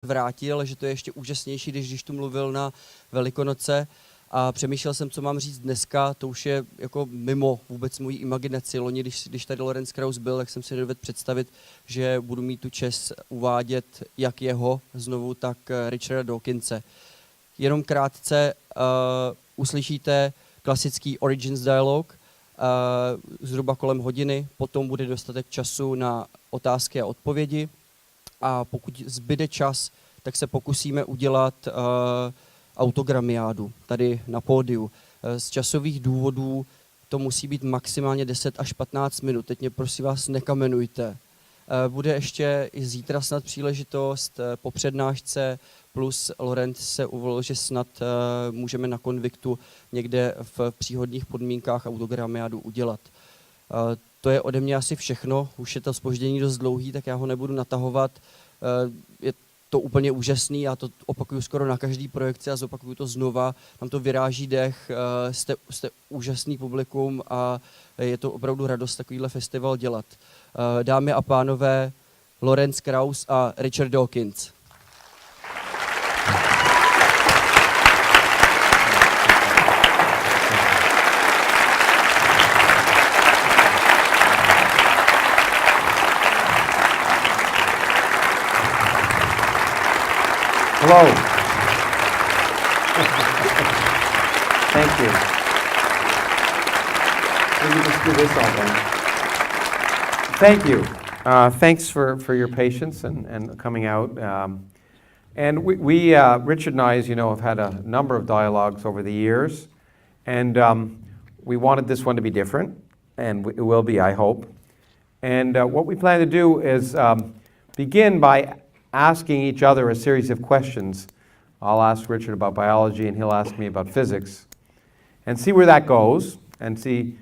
vrátil, že to je ještě úžasnější, když tu mluvil na Velikonoce. A přemýšlel jsem, co mám říct dneska, to už je jako mimo vůbec mojí imaginaci. Loni, když tady Lorenz Krauss byl, tak jsem si nedovedl představit, že budu mít tu čest uvádět jak jeho znovu, tak Richarda Dawkinse. Jenom krátce uslyšíte klasický Origins dialog, zhruba kolem hodiny, potom bude dostatek času na otázky a odpovědi a pokud zbyde čas, tak se pokusíme udělat autogramiádu tady na pódiu. Z časových důvodů to musí být maximálně 10 až 15 minut. Teď mě prosím vás nekamenujte. Bude ještě i zítra snad příležitost po přednášce, plus Lorenz se uvolil, že snad můžeme na konviktu někde v příhodných podmínkách autogramiádu udělat. To je ode mě asi všechno. Už je to zpoždění dost dlouhý, tak já ho nebudu natahovat. Je to úplně úžasný, já to opakuju skoro na každý projekci a zopakuju to znova. Tam to vyráží dech, jste úžasný publikum a je to opravdu radost takovýhle festival dělat. Dámy a pánové, Lorenz Krauss a Richard Dawkins. Hello. Thank you. Let me just do this all then. Thank you. Thanks for your patience and coming out. And we Richard and I, as you know, have had a number of dialogues over the years. And we wanted this one to be different. And it will be, I hope. And what we plan to do is begin by asking each other a series of questions. I'll ask Richard about biology and he'll ask me about physics. And see where that goes and see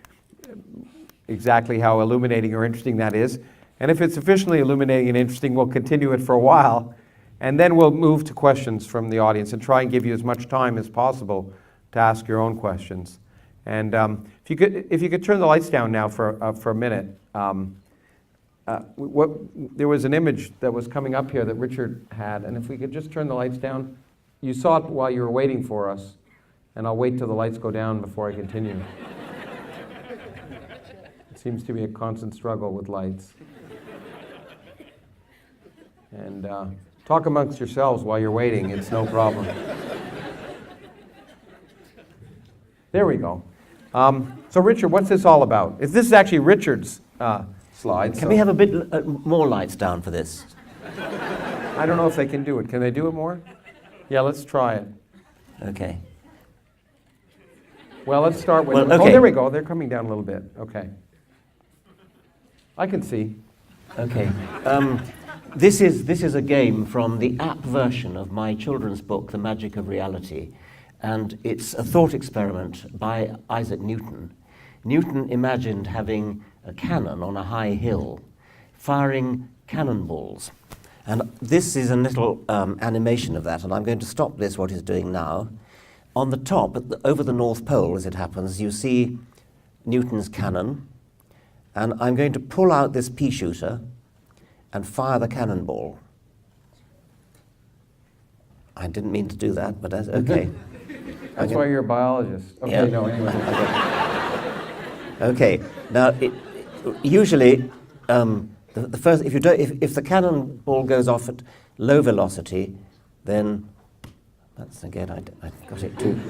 exactly how illuminating or interesting that is. And if it's sufficiently illuminating and interesting, we'll continue it for a while. And then we'll move to questions from the audience and try and give you as much time as possible to ask your own questions. And if you could turn the lights down now for a minute. There was an image that was coming up here that Richard had, and if we could just turn the lights down. You saw it while you were waiting for us, and I'll wait till the lights go down before I continue. It seems to be a constant struggle with lights. And talk amongst yourselves while you're waiting, it's no problem. There we go. So Richard, what's this all about? This is actually Richard's slides. Can we have a bit more lights down for this? I don't know if they can do it. Can they do it more? Yeah, let's try it. Okay. Well, let's start with... Well, okay. Oh, there we go. They're coming down a little bit. Okay. I can see. Okay. This is a game from the app version of my children's book, The Magic of Reality. And it's a thought experiment by Isaac Newton. Newton imagined having a cannon on a high hill, firing cannonballs. And this is a little animation of that, and I'm going to stop this, what he's doing now. On the top, over the North Pole, as it happens, you see Newton's cannon, and I'm going to pull out this pea shooter and fire the cannonball. I didn't mean to do that, but that's okay. That's why you're a biologist. Okay, yeah. No, anyway. Okay, now usually the first, if the cannonball goes off at low velocity, then that's again I got it too.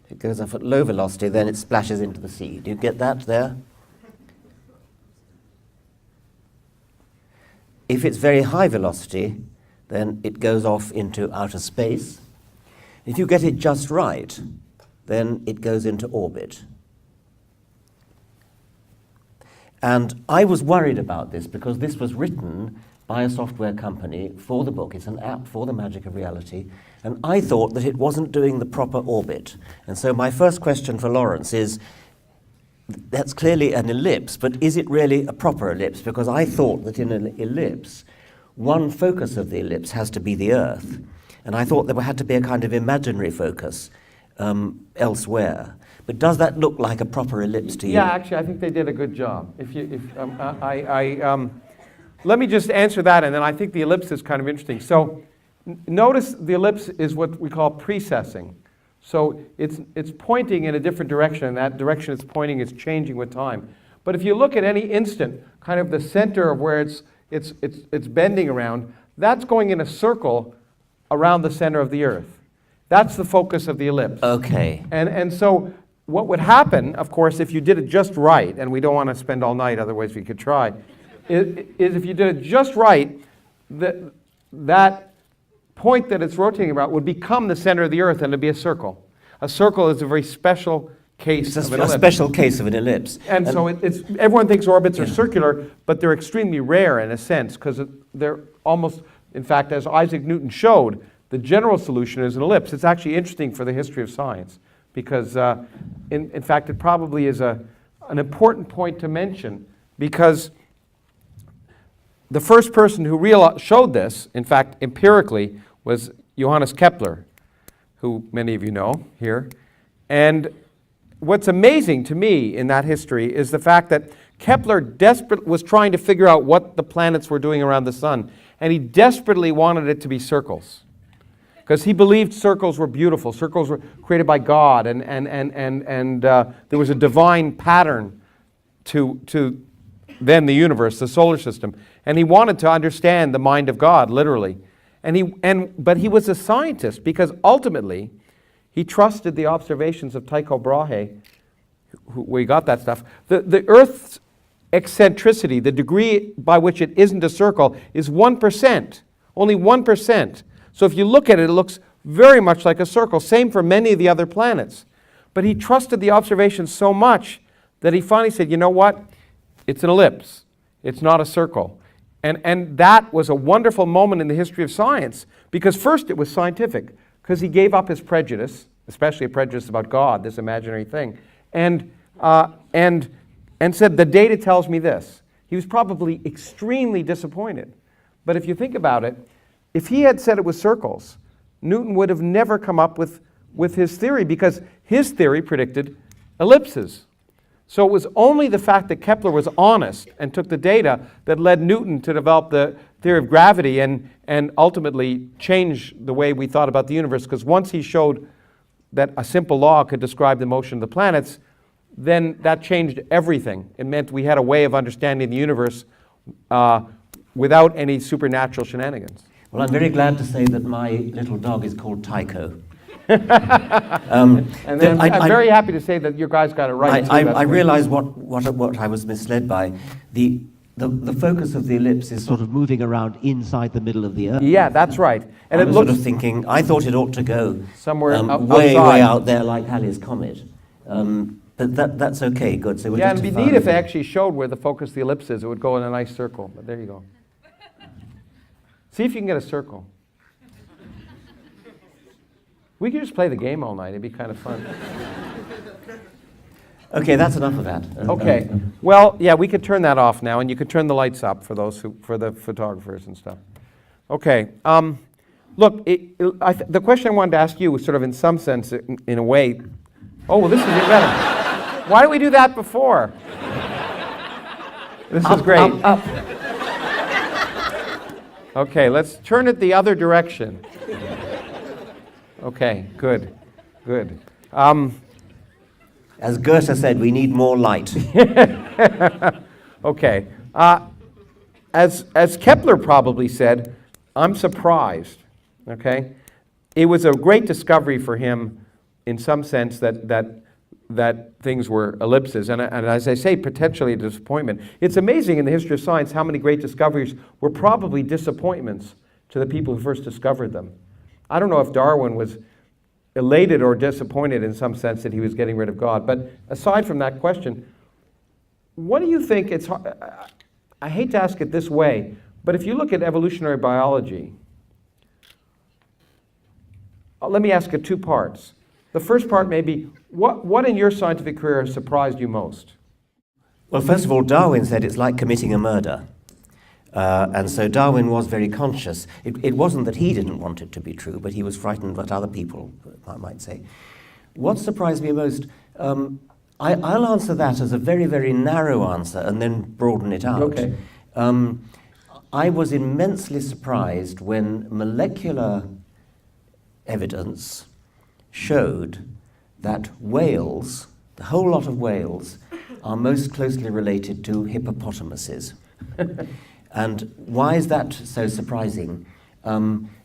If it goes off at low velocity, then it splashes into the sea. Do you get that there? If it's very high velocity, then it goes off into outer space. If you get it just right, then it goes into orbit. And I was worried about this because this was written by a software company for the book. It's an app for the Magic of Reality. And I thought that it wasn't doing the proper orbit. And so my first question for Lawrence is, that's clearly an ellipse, but is it really a proper ellipse? Because I thought that in an ellipse, one focus of the ellipse has to be the Earth. And I thought there had to be a kind of imaginary focus elsewhere. But does that look like a proper ellipse to you? Yeah, actually, I think they did a good job. let me just answer that, and then I think the ellipse is kind of interesting. So notice the ellipse is what we call precessing. So it's pointing in a different direction, and that direction it's pointing is changing with time. But if you look at any instant, kind of the center of where it's bending around, that's going in a circle around the center of the Earth. That's the focus of the ellipse. Okay. And so what would happen, of course, if you did it just right, and we don't want to spend all night, otherwise we could try, is if you did it just right, that point that it's rotating about would become the center of the Earth, and it'd be a circle. A circle is a very special case of an ellipse. A special case of an ellipse. And so everyone thinks orbits are circular, but they're extremely rare in a sense, because they're almost, in fact, as Isaac Newton showed, the general solution is an ellipse. It's actually interesting for the history of science, because in fact it probably is an important point to mention, because the first person who showed this, in fact empirically, was Johannes Kepler, who many of you know here. And what's amazing to me in that history is the fact that Kepler was trying to figure out what the planets were doing around the sun, and he desperately wanted it to be circles, because he believed circles were beautiful. Circles were created by God, and there was a divine pattern to then the universe, the solar system. And he wanted to understand the mind of God, literally. But he was a scientist, because ultimately he trusted the observations of Tycho Brahe, where he got that stuff. The Earth's eccentricity, the degree by which it isn't a circle, is 1%, only 1%. So if you look at it, it looks very much like a circle. Same for many of the other planets. But he trusted the observations so much that he finally said, you know what? It's an ellipse. It's not a circle. And that was a wonderful moment in the history of science, because first it was scientific, because he gave up his prejudice, especially a prejudice about God, this imaginary thing, and said, the data tells me this. He was probably extremely disappointed. But if you think about it, if he had said it was circles, Newton would have never come up with his theory, because his theory predicted ellipses. So it was only the fact that Kepler was honest and took the data that led Newton to develop the theory of gravity and ultimately change the way we thought about the universe, because once he showed that a simple law could describe the motion of the planets, then that changed everything. It meant we had a way of understanding the universe without any supernatural shenanigans. Well, I'm very glad to say that my little dog is called Tycho. And then I'm very happy to say that you guys got it right. I realize what I was misled by. The focus of the ellipse is sort of moving around inside the middle of the Earth. Yeah, that's right. And I was sort of thinking, I thought it ought to go somewhere way out there like Halley's Comet. But that's okay, good. So it'd be neat if they actually showed where the focus of the ellipse is. It would go in a nice circle. But there you go. See if you can get a circle. We could just play the game all night. It'd be kind of fun. Okay, that's enough of that. Okay. Well, yeah, we could turn that off now, and you could turn the lights up for for the photographers and stuff. Okay. Look, the question I wanted to ask you was sort of, in some sense, in a way. Oh, well, this is even better. Why didn't we do that before? This is great. Up. Okay, let's turn it the other direction. Okay, good. As Goethe said, we need more light. Okay. As Kepler probably said, I'm surprised. Okay? It was a great discovery for him, in some sense, that things were ellipses. And as I say, potentially a disappointment. It's amazing in the history of science how many great discoveries were probably disappointments to the people who first discovered them. I don't know if Darwin was elated or disappointed in some sense that he was getting rid of God. But aside from that question, what do you think I hate to ask it this way, but if you look at evolutionary biology, let me ask it two parts. The first part may be, what in your scientific career has surprised you most? Well, first of all, Darwin said it's like committing a murder. And so Darwin was very conscious. It wasn't that he didn't want it to be true, but he was frightened what other people might say. What surprised me most, I'll answer that as a very, very narrow answer and then broaden it out. Okay. I was immensely surprised when molecular evidence showed that whales, the whole lot of whales, are most closely related to hippopotamuses. And why is that so surprising?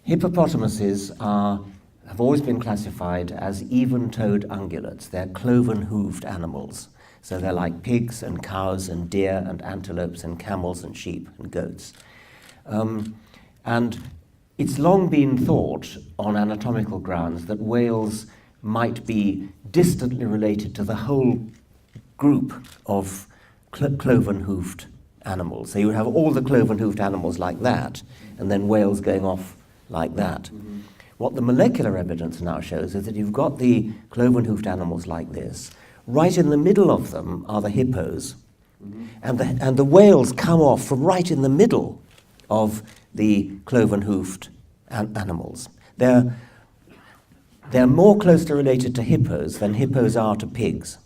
Hippopotamuses have always been classified as even-toed ungulates. They're cloven-hooved animals. So they're like pigs and cows and deer and antelopes and camels and sheep and goats. And it's long been thought on anatomical grounds that whales might be distantly related to the whole group of cloven-hooved animals. So you would have all the cloven-hooved animals like that, and then whales going off like that. Mm-hmm. What the molecular evidence now shows is that you've got the cloven-hooved animals like this. Right in the middle of them are the hippos, and the whales come off from right in the middle of the cloven-hooved animals. They're more closely related to hippos than hippos are to pigs.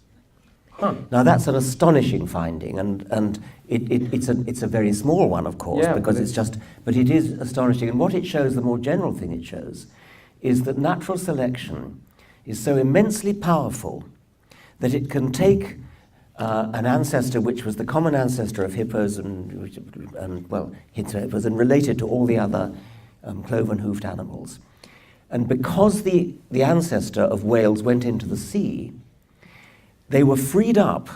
Huh. Now that's an astonishing finding, and it's a very small one, of course, because but it is astonishing. And what it shows, the more general thing it shows, is that natural selection is so immensely powerful that it can take an ancestor which was the common ancestor of hippos and hippos and related to all the other cloven-hooved animals. And because the ancestor of whales went into the sea, they were freed up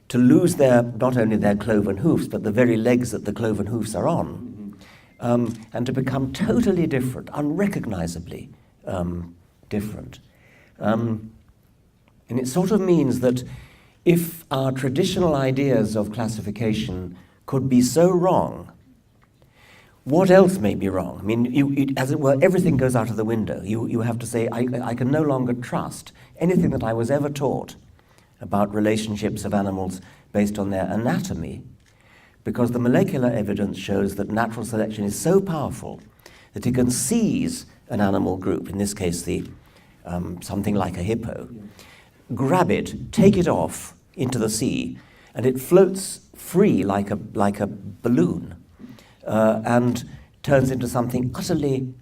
to lose not only their cloven hoofs, but the very legs that the cloven hoofs are on, and to become totally different, unrecognizably different. And it sort of means that if our traditional ideas of classification could be so wrong, what else may be wrong? I mean, as it were, everything goes out of the window. You have to say, I can no longer trust anything that I was ever taught about relationships of animals based on their anatomy, because the molecular evidence shows that natural selection is so powerful that it can seize an animal group, in this case something like a hippo, grab it, take it off into the sea, and it floats free like a balloon, and turns into something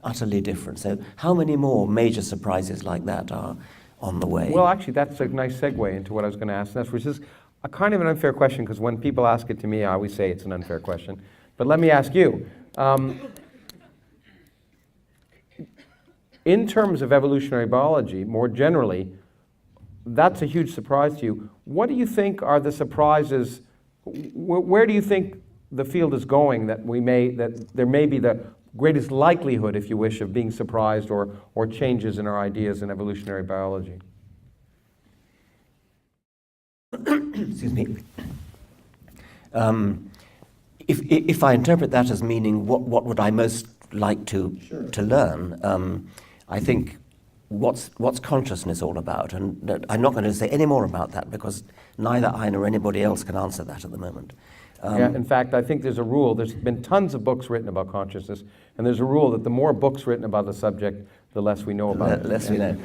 utterly different. So how many more major surprises like that are on the way? Well, actually, that's a nice segue into what I was going to ask next, which is a kind of an unfair question, because when people ask it to me, I always say it's an unfair question. But let me ask you, in terms of evolutionary biology, more generally, that's a huge surprise to you. What do you think are the surprises? Where do you think the field is going that there may be the greatest likelihood, if you wish, of being surprised or changes in our ideas in evolutionary biology? Excuse me. If I interpret that as meaning what would I most like to learn, I think what's consciousness all about, and I'm not going to say any more about that because neither I nor anybody else can answer that at the moment. In fact, I think there's a rule. There's been tons of books written about consciousness, and there's a rule that the more books written about the subject, the less we know about it. The less we know.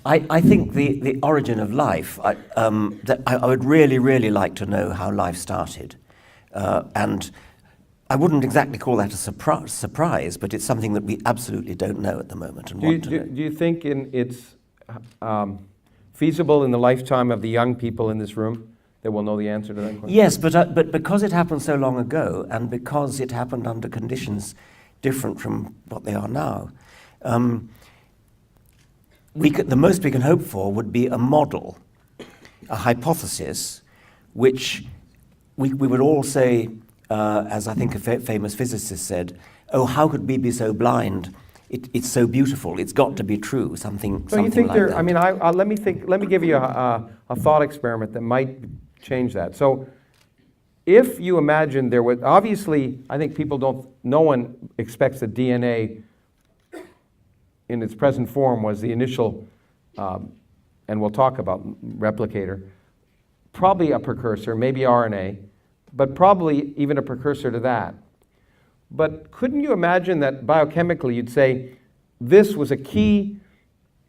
I think the origin of life, that I would really like to know how life started. And I wouldn't exactly call that a surprise, but it's something that we absolutely don't know at the moment. And do you think it's feasible in the lifetime of the young people in this room that will know the answer to that question? Yes, but because it happened so long ago, and because it happened under conditions different from what they are now, the most we can hope for would be a model, a hypothesis, which we would all say, as I think a famous physicist said, "Oh, how could we be so blind? It's so beautiful. It's got to be true." Something like that. I mean, let me give you a thought experiment that might change that. So, if you imagine there was obviously, I think no one expects that DNA in its present form was the initial, and we'll talk about replicator, probably a precursor, maybe RNA, but probably even a precursor to that. But couldn't you imagine that biochemically you'd say this was a key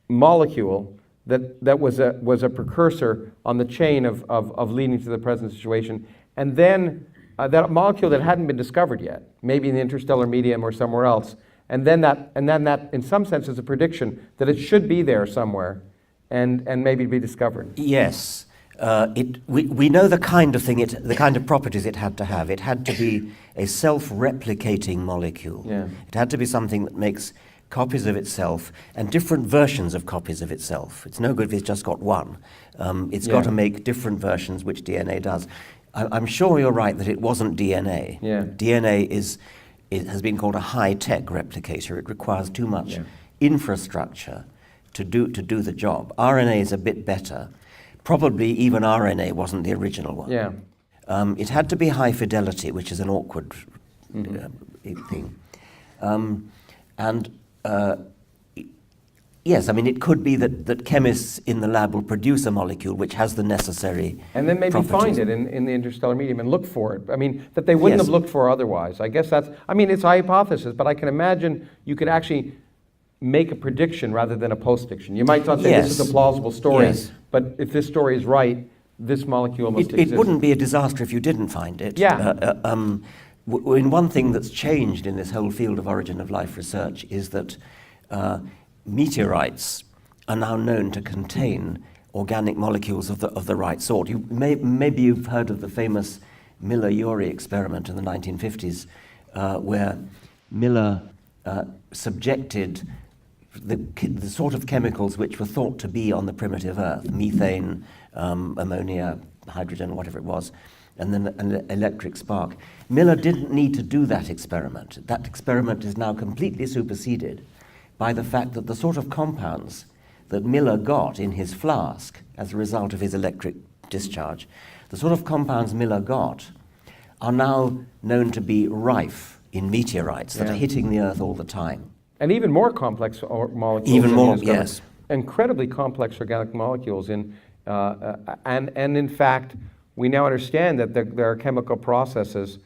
molecule that was a precursor on the chain of leading to the present situation, and then that molecule that hadn't been discovered yet, maybe in the interstellar medium or somewhere else, and then that, in some sense, is a prediction that it should be there somewhere, and maybe be discovered. Yes. We know the kind of thing, the kind of properties it had to have. It had to be a self-replicating molecule. Yeah. It had to be something that makes copies of itself and different versions of copies of itself. It's no good if it's just got one. It's got to make different versions, which DNA does. I'm sure you're right that it wasn't DNA. Yeah. DNA it has been called a high-tech replicator. It requires too much infrastructure to do the job. RNA is a bit better. Probably even RNA wasn't the original one. Yeah. It had to be high fidelity, which is an awkward thing. Yes, I mean, it could be that chemists in the lab will produce a molecule which has the necessary And then maybe properties. find it in the interstellar medium and look for it. I mean, that they wouldn't Yes. have looked for otherwise. I guess that's, I mean, it's a hypothesis, but I can imagine you could actually make a prediction rather than a post-diction. You might not say this is Yes. a plausible story, Yes. but if this story is right, this molecule must It exist. wouldn't be a disaster if you didn't find it. Yeah. In one thing that's changed in this whole field of origin of life research is that meteorites are now known to contain organic molecules of the right sort. Maybe you've heard of the famous Miller-Urey experiment in the 1950s, where Miller subjected the sort of chemicals which were thought to be on the primitive Earth, methane, ammonia, hydrogen, whatever it was, and then an electric spark. Miller didn't need to do that experiment. That experiment is now completely superseded by the fact that the sort of compounds that Miller got in his flask as a result of his electric discharge, the sort of compounds Miller got are now known to be rife in meteorites that are hitting the Earth all the time. And even more complex molecules. Even than more, he discovered. yes. Incredibly complex organic molecules. And in fact, we now understand that there are chemical processes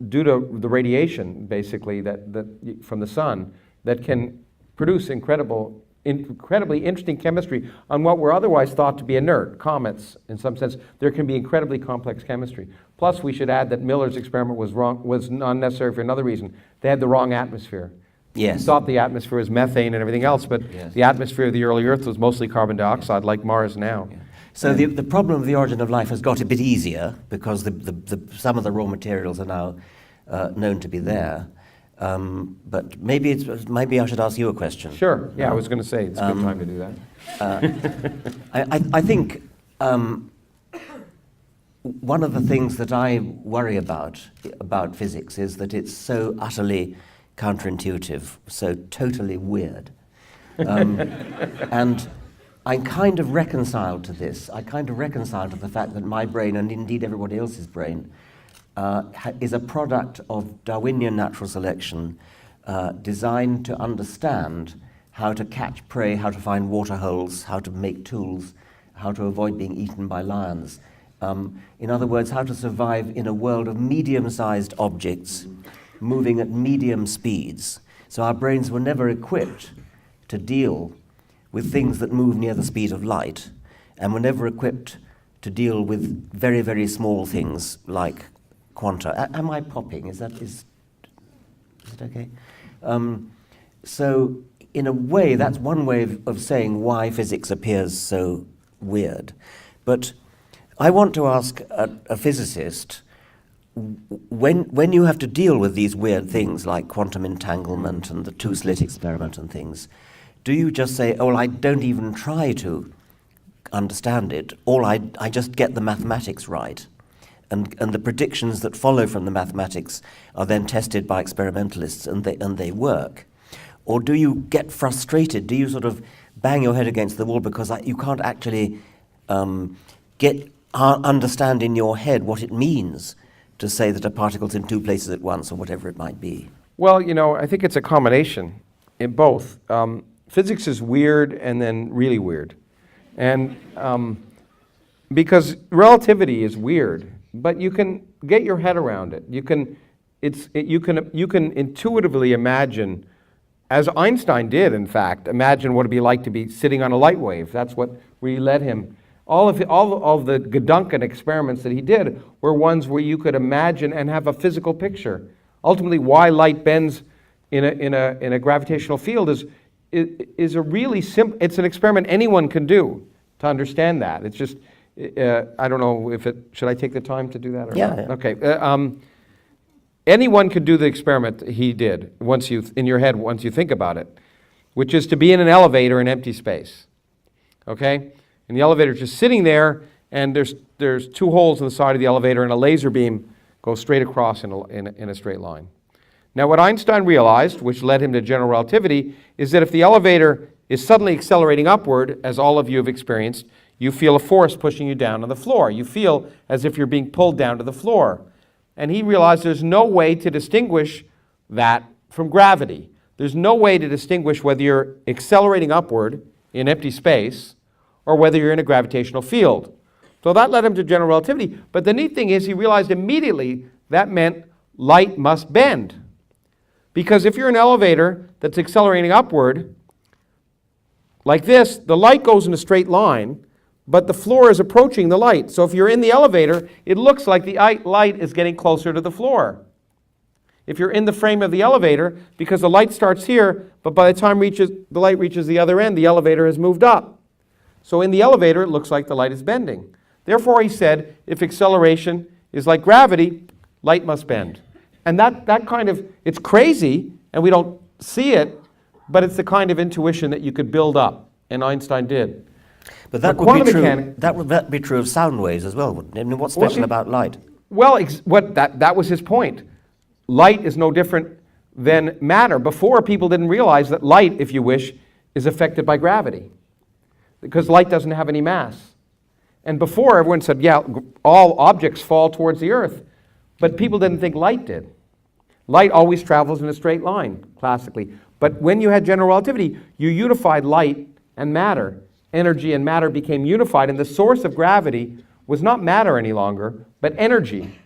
due to the radiation, basically, that from the sun, that can produce incredibly interesting chemistry on what were otherwise thought to be inert, comets, in some sense. There can be incredibly complex chemistry. Plus, we should add that Miller's experiment was wrong, was unnecessary for another reason. They had the wrong atmosphere. Yes. He thought the atmosphere was methane and everything else, but the atmosphere of the early Earth was mostly carbon dioxide, like Mars now. Yeah. So the problem of the origin of life has got a bit easier because some of the raw materials are now known to be there. But maybe I should ask you a question. Sure. Yeah, I was going to say it's a good time to do that. I think one of the things that I worry about physics is that it's so utterly counterintuitive, so totally weird. And I'm kind of reconciled to this. I kind of reconciled to the fact that my brain, and indeed everybody else's brain, is a product of Darwinian natural selection designed to understand how to catch prey, how to find water holes, how to make tools, how to avoid being eaten by lions. In other words, how to survive in a world of medium-sized objects moving at medium speeds. So our brains were never equipped to deal with things that move near the speed of light, and were never equipped to deal with very, very small things like quanta. Am I popping? Is it okay? So in a way, that's one way of saying why physics appears so weird. But I want to ask a physicist, when you have to deal with these weird things like quantum entanglement and the two-slit experiment and things, do you just say, oh, well, I don't even try to understand it, or I just get the mathematics right, and the predictions that follow from the mathematics are then tested by experimentalists and they work? Or do you get frustrated? Do you sort of bang your head against the wall because you can't actually understand in your head what it means to say that a particle's in two places at once, or whatever it might be? Well, I think it's a combination in both. Physics is weird and then really weird. And because relativity is weird, but you can get your head around it. You can intuitively imagine, as Einstein did, in fact, imagine what it'd be like to be sitting on a light wave. That's what really led him All of the Gedanken experiments that he did were ones where you could imagine and have a physical picture. Ultimately, why light bends in a gravitational field is a really simple. It's an experiment anyone can do to understand that. It's just I don't know if it should I take the time to do that or not? Yeah. Okay. Anyone could do the experiment he did once you think about it, which is to be in an elevator in empty space. Okay? And the elevator's just sitting there, and there's two holes in the side of the elevator, and a laser beam goes straight across in a straight line. Now, what Einstein realized, which led him to general relativity, is that if the elevator is suddenly accelerating upward, as all of you have experienced, you feel a force pushing you down on the floor. You feel as if you're being pulled down to the floor. And he realized there's no way to distinguish that from gravity. There's no way to distinguish whether you're accelerating upward in empty space or whether you're in a gravitational field. So that led him to general relativity. But the neat thing is he realized immediately that meant light must bend. Because if you're in an elevator that's accelerating upward, like this, the light goes in a straight line, but the floor is approaching the light. So if you're in the elevator, it looks like the light is getting closer to the floor. If you're in the frame of the elevator, because the light starts here, but by the time the light reaches the other end, the elevator has moved up. So in the elevator, it looks like the light is bending. Therefore, he said, if acceleration is like gravity, light must bend. And that kind of, it's crazy, and we don't see it, but it's the kind of intuition that you could build up, and Einstein did. But that would be true. That would be true of sound waves as well, wouldn't it? I mean, what's special about light? Well, that was his point. Light is no different than matter. Before, people didn't realize that light, if you wish, is affected by gravity, because light doesn't have any mass. And before, everyone said, yeah, all objects fall towards the earth. But people didn't think light did. Light always travels in a straight line, classically. But when you had general relativity, you unified light and matter. Energy and matter became unified, and the source of gravity was not matter any longer, but energy.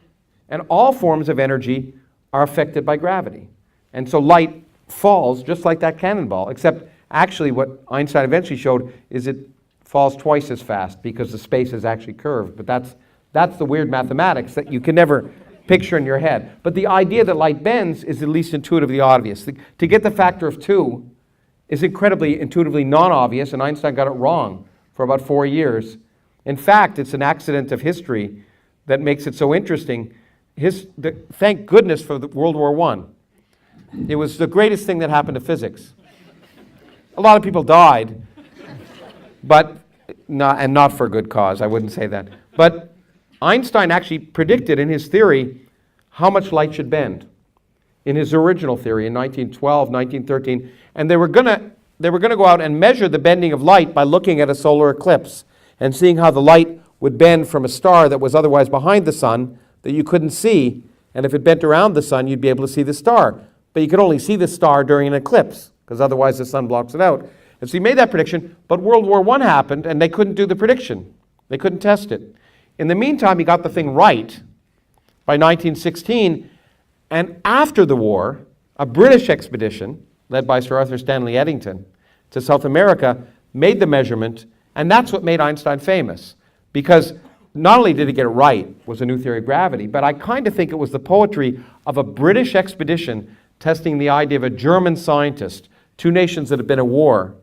And all forms of energy are affected by gravity. And so light falls just like that cannonball, except actually what Einstein eventually showed is it falls twice as fast because the space is actually curved. But that's the weird mathematics that you can never picture in your head. But the idea that light bends is at least intuitively obvious. To get the factor of 2 is incredibly intuitively non-obvious, and Einstein got it wrong for about 4 years. In fact, it's an accident of history that makes it so interesting. Thank goodness for World War I. It was the greatest thing that happened to physics. A lot of people died, but not for a good cause. I wouldn't say that. But Einstein actually predicted in his theory how much light should bend in his original theory in 1912, 1913. And they were going to go out and measure the bending of light by looking at a solar eclipse and seeing how the light would bend from a star that was otherwise behind the sun that you couldn't see. And if it bent around the sun, you'd be able to see the star. But you could only see the star during an eclipse because otherwise the sun blocks it out. And so he made that prediction, but World War I happened and they couldn't do the prediction. They couldn't test it. In the meantime, he got the thing right by 1916, and after the war, a British expedition, led by Sir Arthur Stanley Eddington, to South America, made the measurement, and that's what made Einstein famous. Because not only did he get it right, was a new theory of gravity, but I kind of think it was the poetry of a British expedition testing the idea of a German scientist. Two nations that had been at war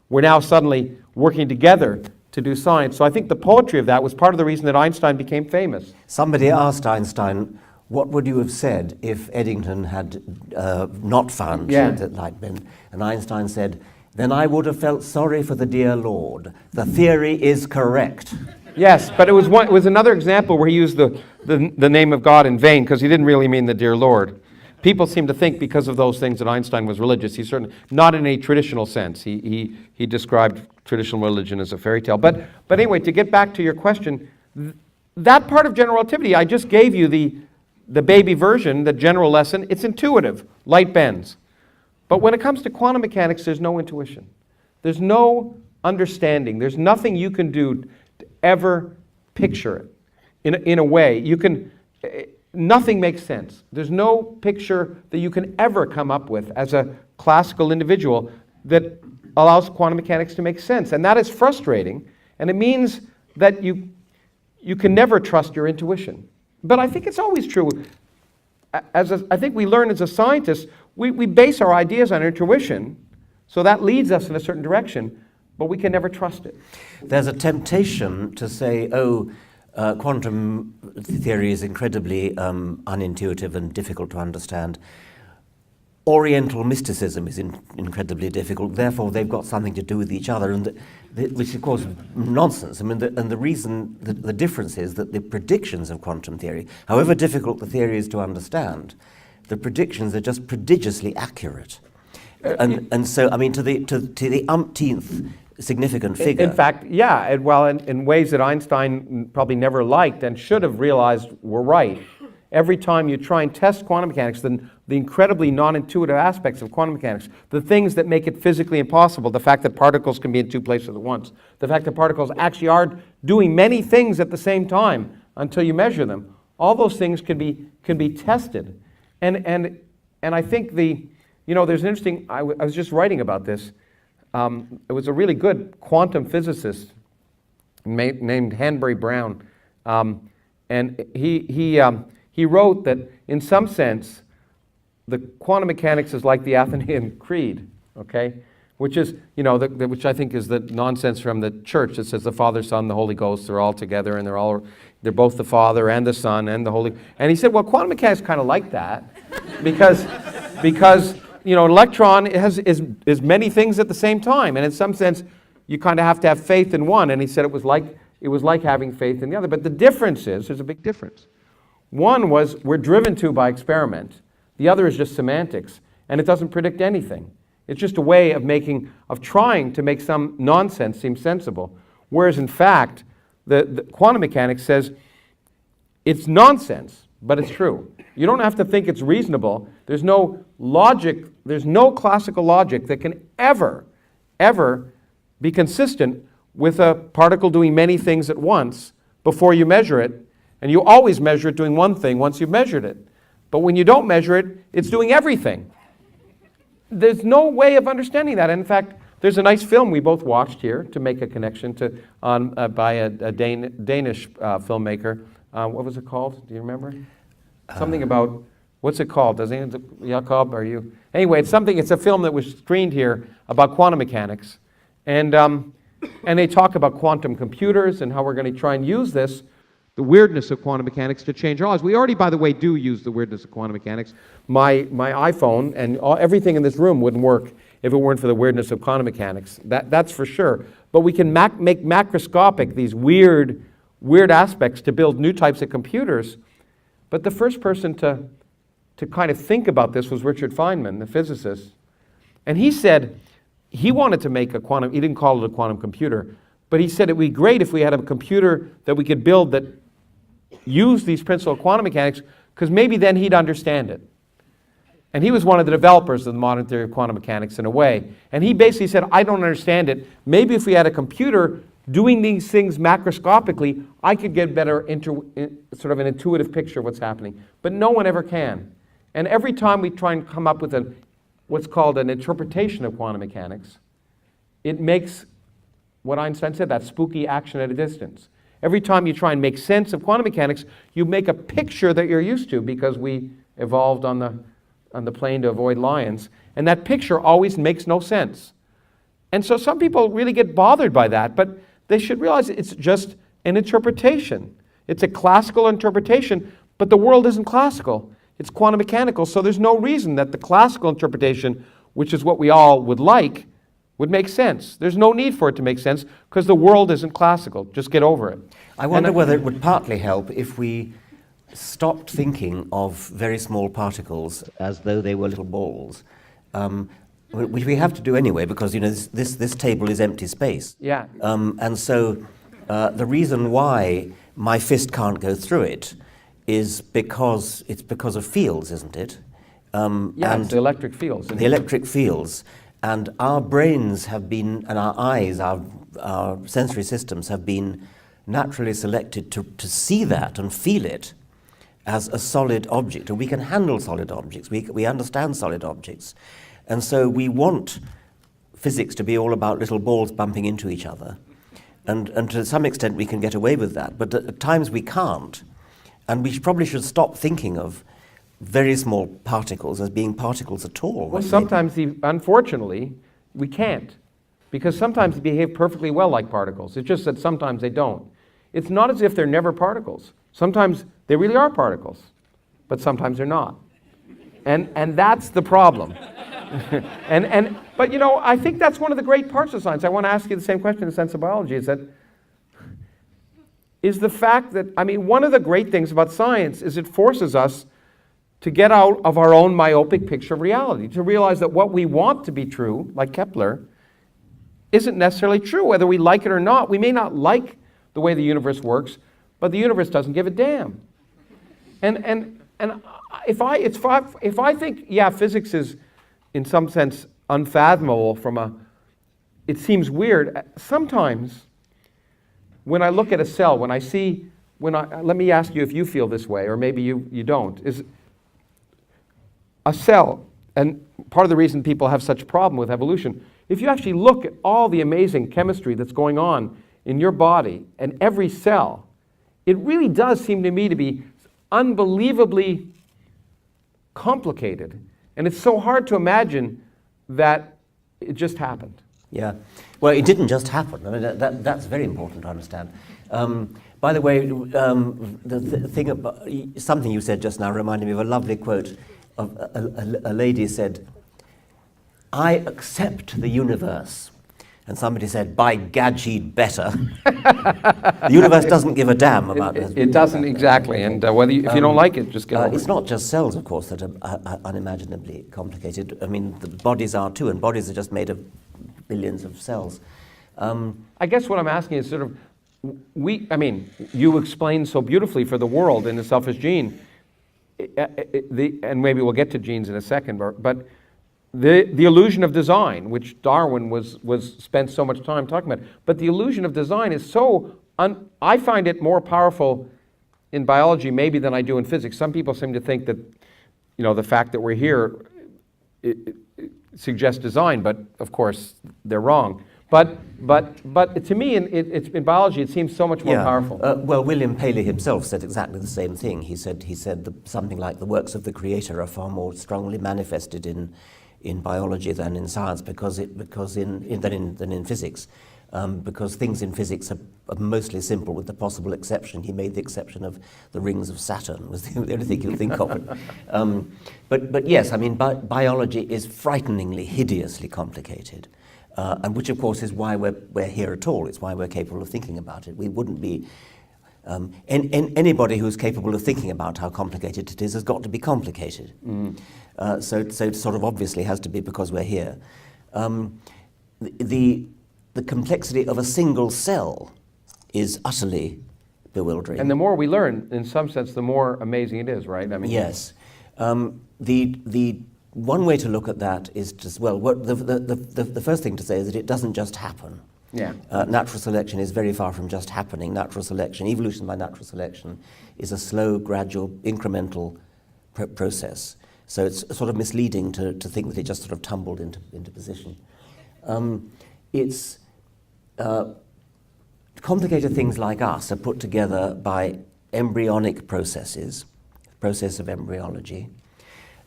were now suddenly working together to do science. So I think the poetry of that was part of the reason that Einstein became famous. Somebody asked Einstein, what would you have said if Eddington had not found that light bend? And Einstein said, then I would have felt sorry for the dear Lord. The theory is correct. Yes, but it was another example where he used the name of God in vain because he didn't really mean the dear Lord. People seem to think because of those things that Einstein was religious. He's certainly not in a traditional sense. He described traditional religion as a fairy tale. But anyway, to get back to your question, that part of general relativity, I just gave you the baby version, the general lesson. It's intuitive. Light bends. But when it comes to quantum mechanics, there's no intuition. There's no understanding. There's nothing you can do to ever picture it in a way. Nothing makes sense. There's no picture that you can ever come up with as a classical individual that allows quantum mechanics to make sense. And that is frustrating. And it means that you can never trust your intuition. But I think it's always true. I think we learn as a scientist, we base our ideas on intuition, so that leads us in a certain direction, but we can never trust it. There's a temptation to say, quantum theory is incredibly unintuitive and difficult to understand. Oriental mysticism is incredibly difficult, therefore they've got something to do with each other, and which is of course nonsense. I mean, the reason, the difference is that the predictions of quantum theory, however difficult the theory is to understand, the predictions are just prodigiously accurate. And so, I mean, to the umpteenth significant figure. In fact, yeah, in ways that Einstein probably never liked and should have realized were right. Every time you try and test quantum mechanics, the incredibly non-intuitive aspects of quantum mechanics, the things that make it physically impossible, the fact that particles can be in two places at once, the fact that particles actually are doing many things at the same time until you measure them, all those things can be tested. And I think there's an interesting, I was just writing about this. It was a really good quantum physicist named Hanbury Brown, and he wrote that in some sense the quantum mechanics is like the Athenian Creed, okay, which is which I think is the nonsense from the church that says the Father, Son, the Holy Ghost are all together and they're both the Father and the Son and the Holy. And he said, well, quantum mechanics kind of like that because an electron is many things at the same time, and in some sense, you kind of have to have faith in one. And he said it was like having faith in the other. But the difference is, there's a big difference. One was we're driven to by experiment. The other is just semantics, and it doesn't predict anything. It's just a way of trying to make some nonsense seem sensible. Whereas in fact, the quantum mechanics says it's nonsense, but it's true. You don't have to think it's reasonable. There's no logic, there's no classical logic that can ever be consistent with a particle doing many things at once before you measure it. And you always measure it doing one thing once you've measured it. But when you don't measure it, it's doing everything. There's no way of understanding that. And in fact, there's a nice film we both watched here to make a connection by a Danish filmmaker. What was it called? Do you remember? Something about, what's it called? Jakob, are you? Anyway, it's a film that was screened here about quantum mechanics. And they talk about quantum computers and how we're going to try and use this, the weirdness of quantum mechanics, to change our lives. We already, by the way, do use the weirdness of quantum mechanics. My iPhone and everything in this room wouldn't work if it weren't for the weirdness of quantum mechanics. That's for sure. But we can make macroscopic these weird aspects to build new types of computers. But the first person to kind of think about this was Richard Feynman, the physicist. And he said he wanted to make a quantum, he didn't call it a quantum computer, but he said it would be great if we had a computer that we could build that used these principles of quantum mechanics, because maybe then he'd understand it. And he was one of the developers of the modern theory of quantum mechanics in a way. And he basically said, I don't understand it. Maybe if we had a computer doing these things macroscopically, I could get better sort of an intuitive picture of what's happening. But no one ever can. And every time we try and come up with what's called an interpretation of quantum mechanics, it makes what Einstein said, that spooky action at a distance. Every time you try and make sense of quantum mechanics, you make a picture that you're used to because we evolved on the plane to avoid lions. And that picture always makes no sense. And so some people really get bothered by that, but they should realize it's just an interpretation. It's a classical interpretation, but the world isn't classical. It's quantum mechanical, so there's no reason that the classical interpretation, which is what we all would like, would make sense. There's no need for it to make sense because the world isn't classical. Just get over it. I wonder whether it would partly help if we stopped thinking of very small particles as though they were little balls, which we have to do anyway because this table is empty space. Yeah. And so the reason why my fist can't go through it is because of fields, isn't it? And it's the electric fields. The electric fields. And our brains have been, and our eyes, our sensory systems have been naturally selected to see that and feel it as a solid object. And we can handle solid objects. We understand solid objects. And so we want physics to be all about little balls bumping into each other. And to some extent we can get away with that, but at times we can't. And we probably should stop thinking of very small particles as being particles at all. Well, sometimes, unfortunately, we can't. Because sometimes they behave perfectly well like particles. It's just that sometimes they don't. It's not as if they're never particles. Sometimes they really are particles, but sometimes they're not. And that's the problem. But you know, I think that's one of the great parts of science. I want to ask you the same question in the sense of biology, is the fact that, I mean, one of the great things about science is it forces us to get out of our own myopic picture of reality, to realize that what we want to be true, like Kepler, isn't necessarily true, whether we like it or not. We may not like the way the universe works, but the universe doesn't give a damn. And if I think, yeah, physics is in some sense unfathomable it seems weird. Sometimes when I look at a cell, let me ask you if you feel this way, or maybe you don't, is a cell, and part of the reason people have such a problem with evolution, if you actually look at all the amazing chemistry that's going on in your body and every cell, it really does seem to me to be unbelievably complicated. And it's so hard to imagine that it just happened. Yeah. Well, it didn't just happen. I mean, that's very important to understand. By the way, the thing about something you said just now reminded me of a lovely quote of a lady said, "I accept the universe." And somebody said, "By gad, she'd better." The universe doesn't give a damn about it. It doesn't exactly, and if you don't like it, just get over it. It's not just cells, of course, that are unimaginably complicated. I mean, the bodies are too, and bodies are just made of billions of cells. I guess what I'm asking is sort of, you explain so beautifully for the world in the selfish gene, and maybe we'll get to genes in a second, but the illusion of design, which Darwin was spent so much time talking about, but the illusion of design is so, I find it more powerful in biology maybe than I do in physics. Some people seem to think that, the fact that we're here it suggests design, but of course they're wrong. But to me, in biology, it seems so much more powerful. Well, William Paley himself said exactly the same thing. He said something like the works of the Creator are far more strongly manifested in biology than in science, than in physics, because things in physics are mostly simple, with the possible exception. He made the exception of the rings of Saturn, was the only thing you'll think of. But yes, I mean, biology is frighteningly, hideously complicated. And which, of course, is why we're here at all. It's why we're capable of thinking about it. We wouldn't be... anybody who's capable of thinking about how complicated it is has got to be complicated. So it sort of obviously has to be because we're here. The complexity of a single cell is utterly bewildering. And the more we learn, in some sense, the more amazing it is, right? I mean, yes. The one way to look at that is just, the first thing to say is that it doesn't just happen. Yeah. Natural selection is very far from just happening. Natural selection, evolution by natural selection, is a slow, gradual, incremental process. So it's sort of misleading to think that it just sort of tumbled into position. Complicated things like us are put together by embryonic processes, process of embryology.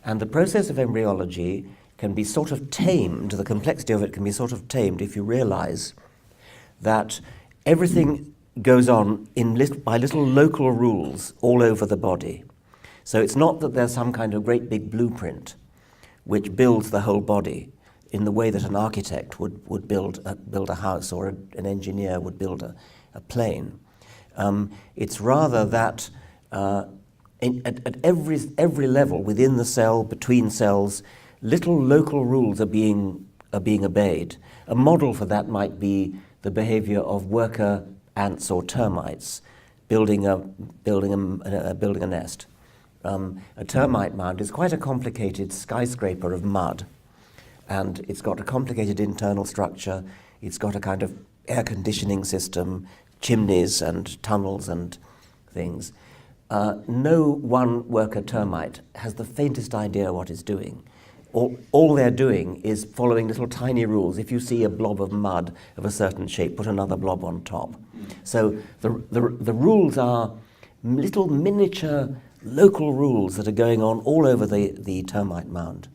And the process of embryology can be sort of tamed, the complexity of it can be sort of tamed if you realize that everything goes on by little local rules all over the body. So it's not that there's some kind of great big blueprint which builds the whole body in the way that an architect would build a house, or an engineer would build a plane. It's rather that at every level within the cell, between cells, little local rules are being obeyed. A model for that might be the behavior of worker ants or termites building a nest. A termite mound is quite a complicated skyscraper of mud, and it's got a complicated internal structure. It's got a kind of air conditioning system, chimneys and tunnels and things. No one worker termite has the faintest idea what it's doing. all they're doing is following little tiny rules. If you see a blob of mud of a certain shape, put another blob on top. So the rules are little miniature local rules that are going on all over the termite mound.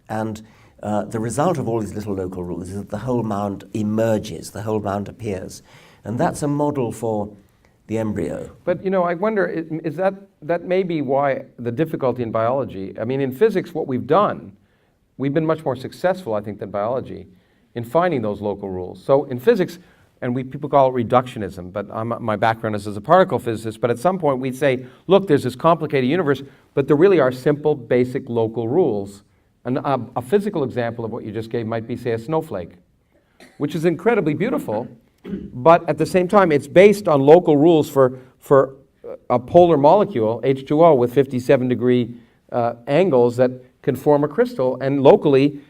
And the result of all these little local rules is that the whole mound emerges, the whole mound appears. And that's a model for the embryo. But, I wonder, is that may be why the difficulty in biology? I mean, in physics, what we've done, we've been much more successful, I think, than biology in finding those local rules. So in physics, and people call it reductionism, but my background is as a particle physicist, but at some point we'd say, look, there's this complicated universe, but there really are simple, basic local rules. And a physical example of what you just gave might be, say, a snowflake, which is incredibly beautiful, but at the same time, it's based on local rules for a polar molecule, H2O, with 57-degree angles that can form a crystal, and locally,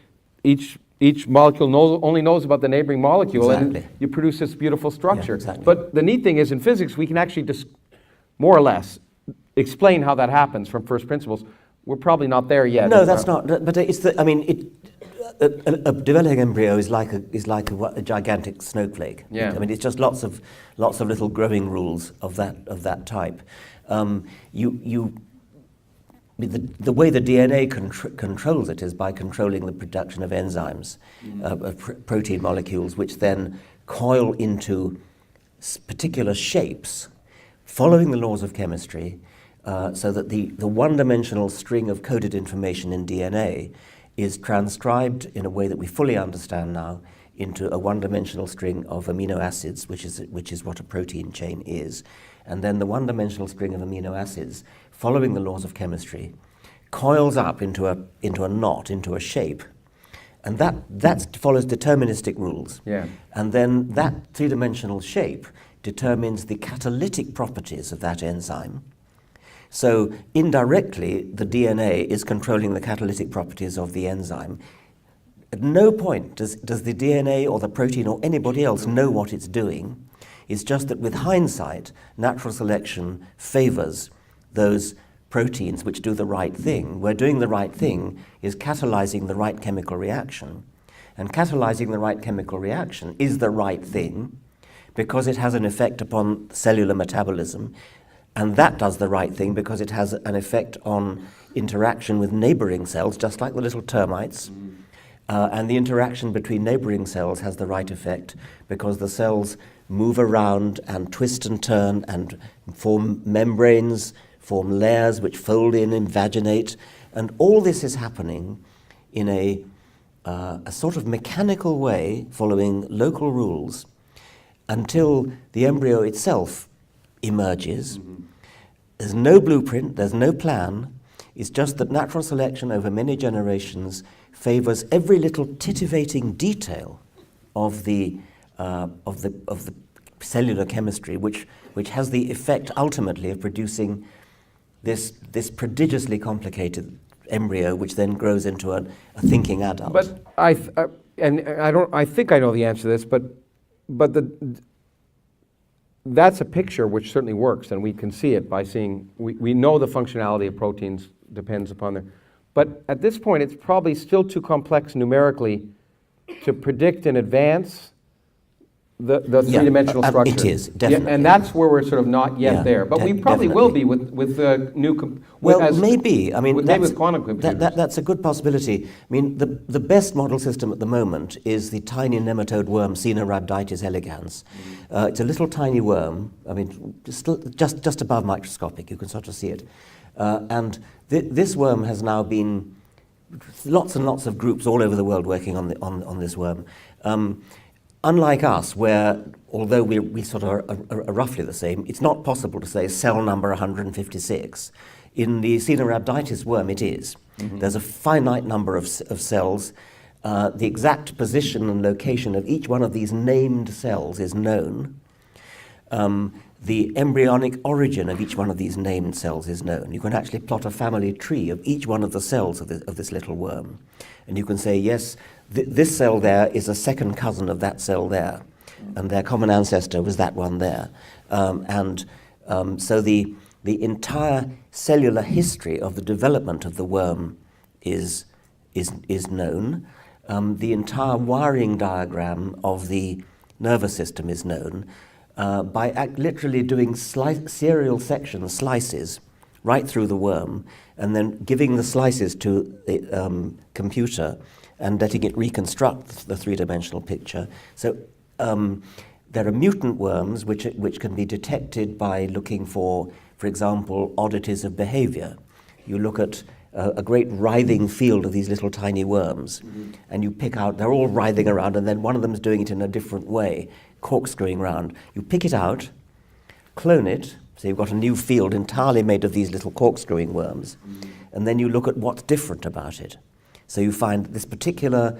each molecule only knows about the neighboring molecule, Exactly. and you produce this beautiful structure. Yeah, exactly. But the neat thing is, in physics, we can actually more or less explain how that happens from first principles. We're probably not there yet. No, that's not. But it's a developing embryo is like a gigantic snowflake. Yeah. I mean, it's just lots of little growing rules of that type. The way the DNA controls it is by controlling the production of enzymes, of protein molecules, which then coil into particular shapes, following the laws of chemistry, so that the one-dimensional string of coded information in DNA is transcribed in a way that we fully understand now into a one-dimensional string of amino acids, which is what a protein chain is. And then the one-dimensional string of amino acids, following the laws of chemistry, coils up into a knot, into a shape. And that follows deterministic rules. Yeah. And then that three-dimensional shape determines the catalytic properties of that enzyme. So indirectly, the DNA is controlling the catalytic properties of the enzyme. At no point does the DNA or the protein or anybody else know what it's doing. It's just that with hindsight, natural selection favors those proteins which do the right thing, where doing the right thing is catalyzing the right chemical reaction. And catalyzing the right chemical reaction is the right thing because it has an effect upon cellular metabolism. And that does the right thing because it has an effect on interaction with neighboring cells, just like the little termites. And the interaction between neighboring cells has the right effect because the cells move around and twist and turn and form membranes, form layers which fold in, invaginate. And all this is happening in a sort of mechanical way, following local rules, until the embryo itself emerges. There's no blueprint, there's no plan. It's just that natural selection over many generations favors every little titivating detail of the cellular chemistry, which has the effect ultimately of producing this prodigiously complicated embryo, which then grows into a thinking adult. But I think I know the answer to this, but that's a picture which certainly works, and we can see it by seeing, we know the functionality of proteins depends upon them. But at this point, it's probably still too complex numerically to predict in advance the three-dimensional structure. It is, definitely. Yeah, and that's where we're sort of not yet there. But we probably will be with new... Maybe. I mean, with quantum computers. That's a good possibility. I mean, the best model system at the moment is the tiny nematode worm, Caenorhabditis elegans. It's a little tiny worm. I mean, just above microscopic. You can sort of see it. And this worm has now been lots and lots of groups all over the world working on this worm. Unlike us, where although we sort of are roughly the same, it's not possible to say cell number 156. In the Caenorhabditis worm, it is. Mm-hmm. There's a finite number of cells. The exact position and location of each one of these named cells is known. The embryonic origin of each one of these named cells is known. You can actually plot a family tree of each one of the cells of this little worm. And you can say, yes, this cell there is a second cousin of that cell there, and their common ancestor was that one there. So the entire cellular history of the development of the worm is is known. The entire wiring diagram of the nervous system is known by literally doing serial sections, slices, right through the worm, and then giving the slices to the computer and letting it reconstruct the three-dimensional picture. So there are mutant worms which can be detected by looking for example, oddities of behavior. You look at a great writhing field of these little tiny worms, and you pick out, they're all writhing around, and then one of them is doing it in a different way, corkscrewing round. You pick it out, clone it, so you've got a new field entirely made of these little corkscrewing worms, and then you look at what's different about it. So you find this particular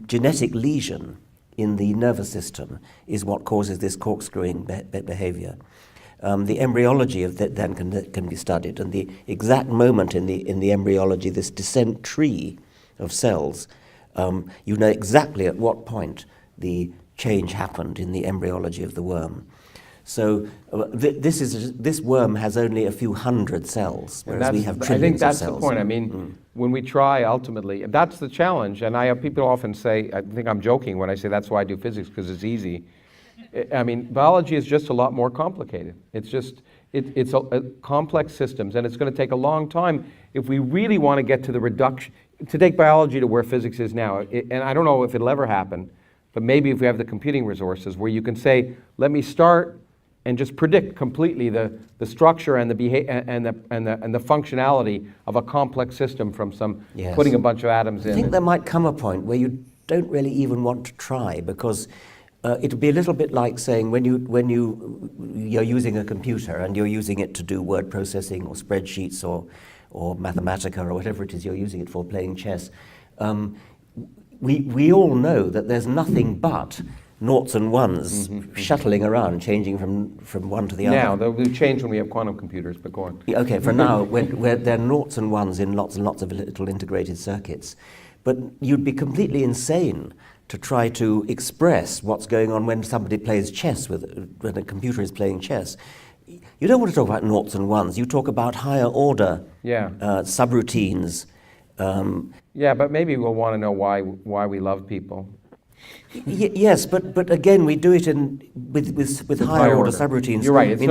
genetic lesion in the nervous system is what causes this corkscrewing behavior. The embryology of that then can be studied, and the exact moment in the embryology, this descent tree of cells, you know exactly at what point the change happened in the embryology of the worm. So this worm has only a few hundred cells, whereas we have trillions of cells. I think that's the point. I mean, when we try, ultimately, that's the challenge. And people often say, I think I'm joking when I say that's why I do physics, because it's easy. I mean, biology is just a lot more complicated. It's just, it's a complex systems, and it's going to take a long time if we really want to get to the reduction, to take biology to where physics is now. And I don't know if it'll ever happen, but maybe if we have the computing resources where you can say, let me start and just predict completely the structure and the behavior and the functionality of a complex system from putting a bunch of atoms in. I think there might come a point where you don't really even want to try, because it would be a little bit like saying when you're using a computer and you're using it to do word processing or spreadsheets or Mathematica or whatever it is you're using it for, playing chess. We all know that there's nothing but noughts and ones shuttling around, changing from one to the other. Now, they'll change when we have quantum computers, but go on. Okay, for now, where there are noughts and ones in lots and lots of little integrated circuits. But you'd be completely insane to try to express what's going on when somebody plays chess, when a computer is playing chess. You don't want to talk about noughts and ones. You talk about higher order subroutines. Yeah, but maybe we'll want to know why we love people. Yes, but again, we do it with higher order subroutines. You're right. A if you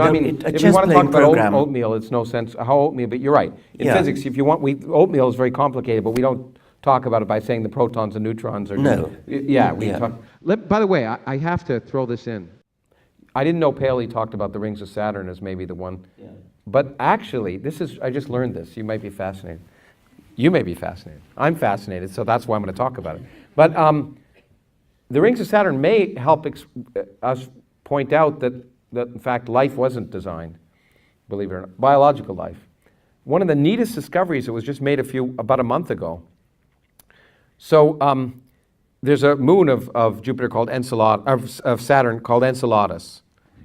chess want to talk playing program. about oatmeal, it's no sense how oatmeal. But you're right. In physics, if you want, oatmeal is very complicated, but we don't talk about it by saying the protons and neutrons are. No. By the way, I have to throw this in. I didn't know Paley talked about the rings of Saturn as maybe the one. Yeah. But actually, I just learned this. You might be fascinated. You may be fascinated. I'm fascinated, so that's why I'm going to talk about it. But the rings of Saturn may help us point out that in fact life wasn't designed, believe it or not, biological life. One of the neatest discoveries that was just made about a month ago. So there's a moon of Jupiter called of Saturn called Enceladus.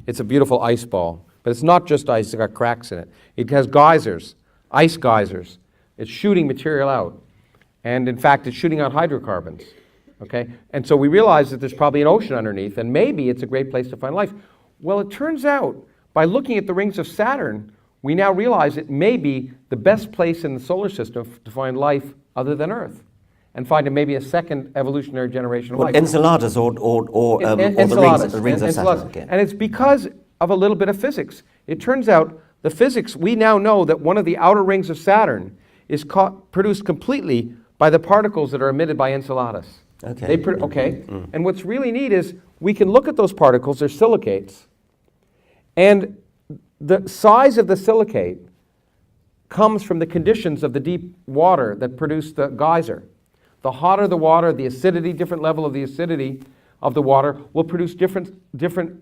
It's a beautiful ice ball, but it's not just ice, it's got cracks in it. It has geysers, ice geysers. It's shooting material out. And in fact, it's shooting out hydrocarbons. Okay? And so we realize that there's probably an ocean underneath, and maybe it's a great place to find life. Well, it turns out, by looking at the rings of Saturn, we now realize it may be the best place in the solar system to find life other than Earth, and find maybe a second evolutionary generation of life. Enceladus or the rings of Saturn. Okay. And it's because of a little bit of physics. It turns out the physics, we now know that one of the outer rings of Saturn is produced completely by the particles that are emitted by Enceladus. Okay. And what's really neat is we can look at those particles, they're silicates, and the size of the silicate comes from the conditions of the deep water that produce the geyser. The hotter the water, the acidity, different level of the acidity of the water will produce different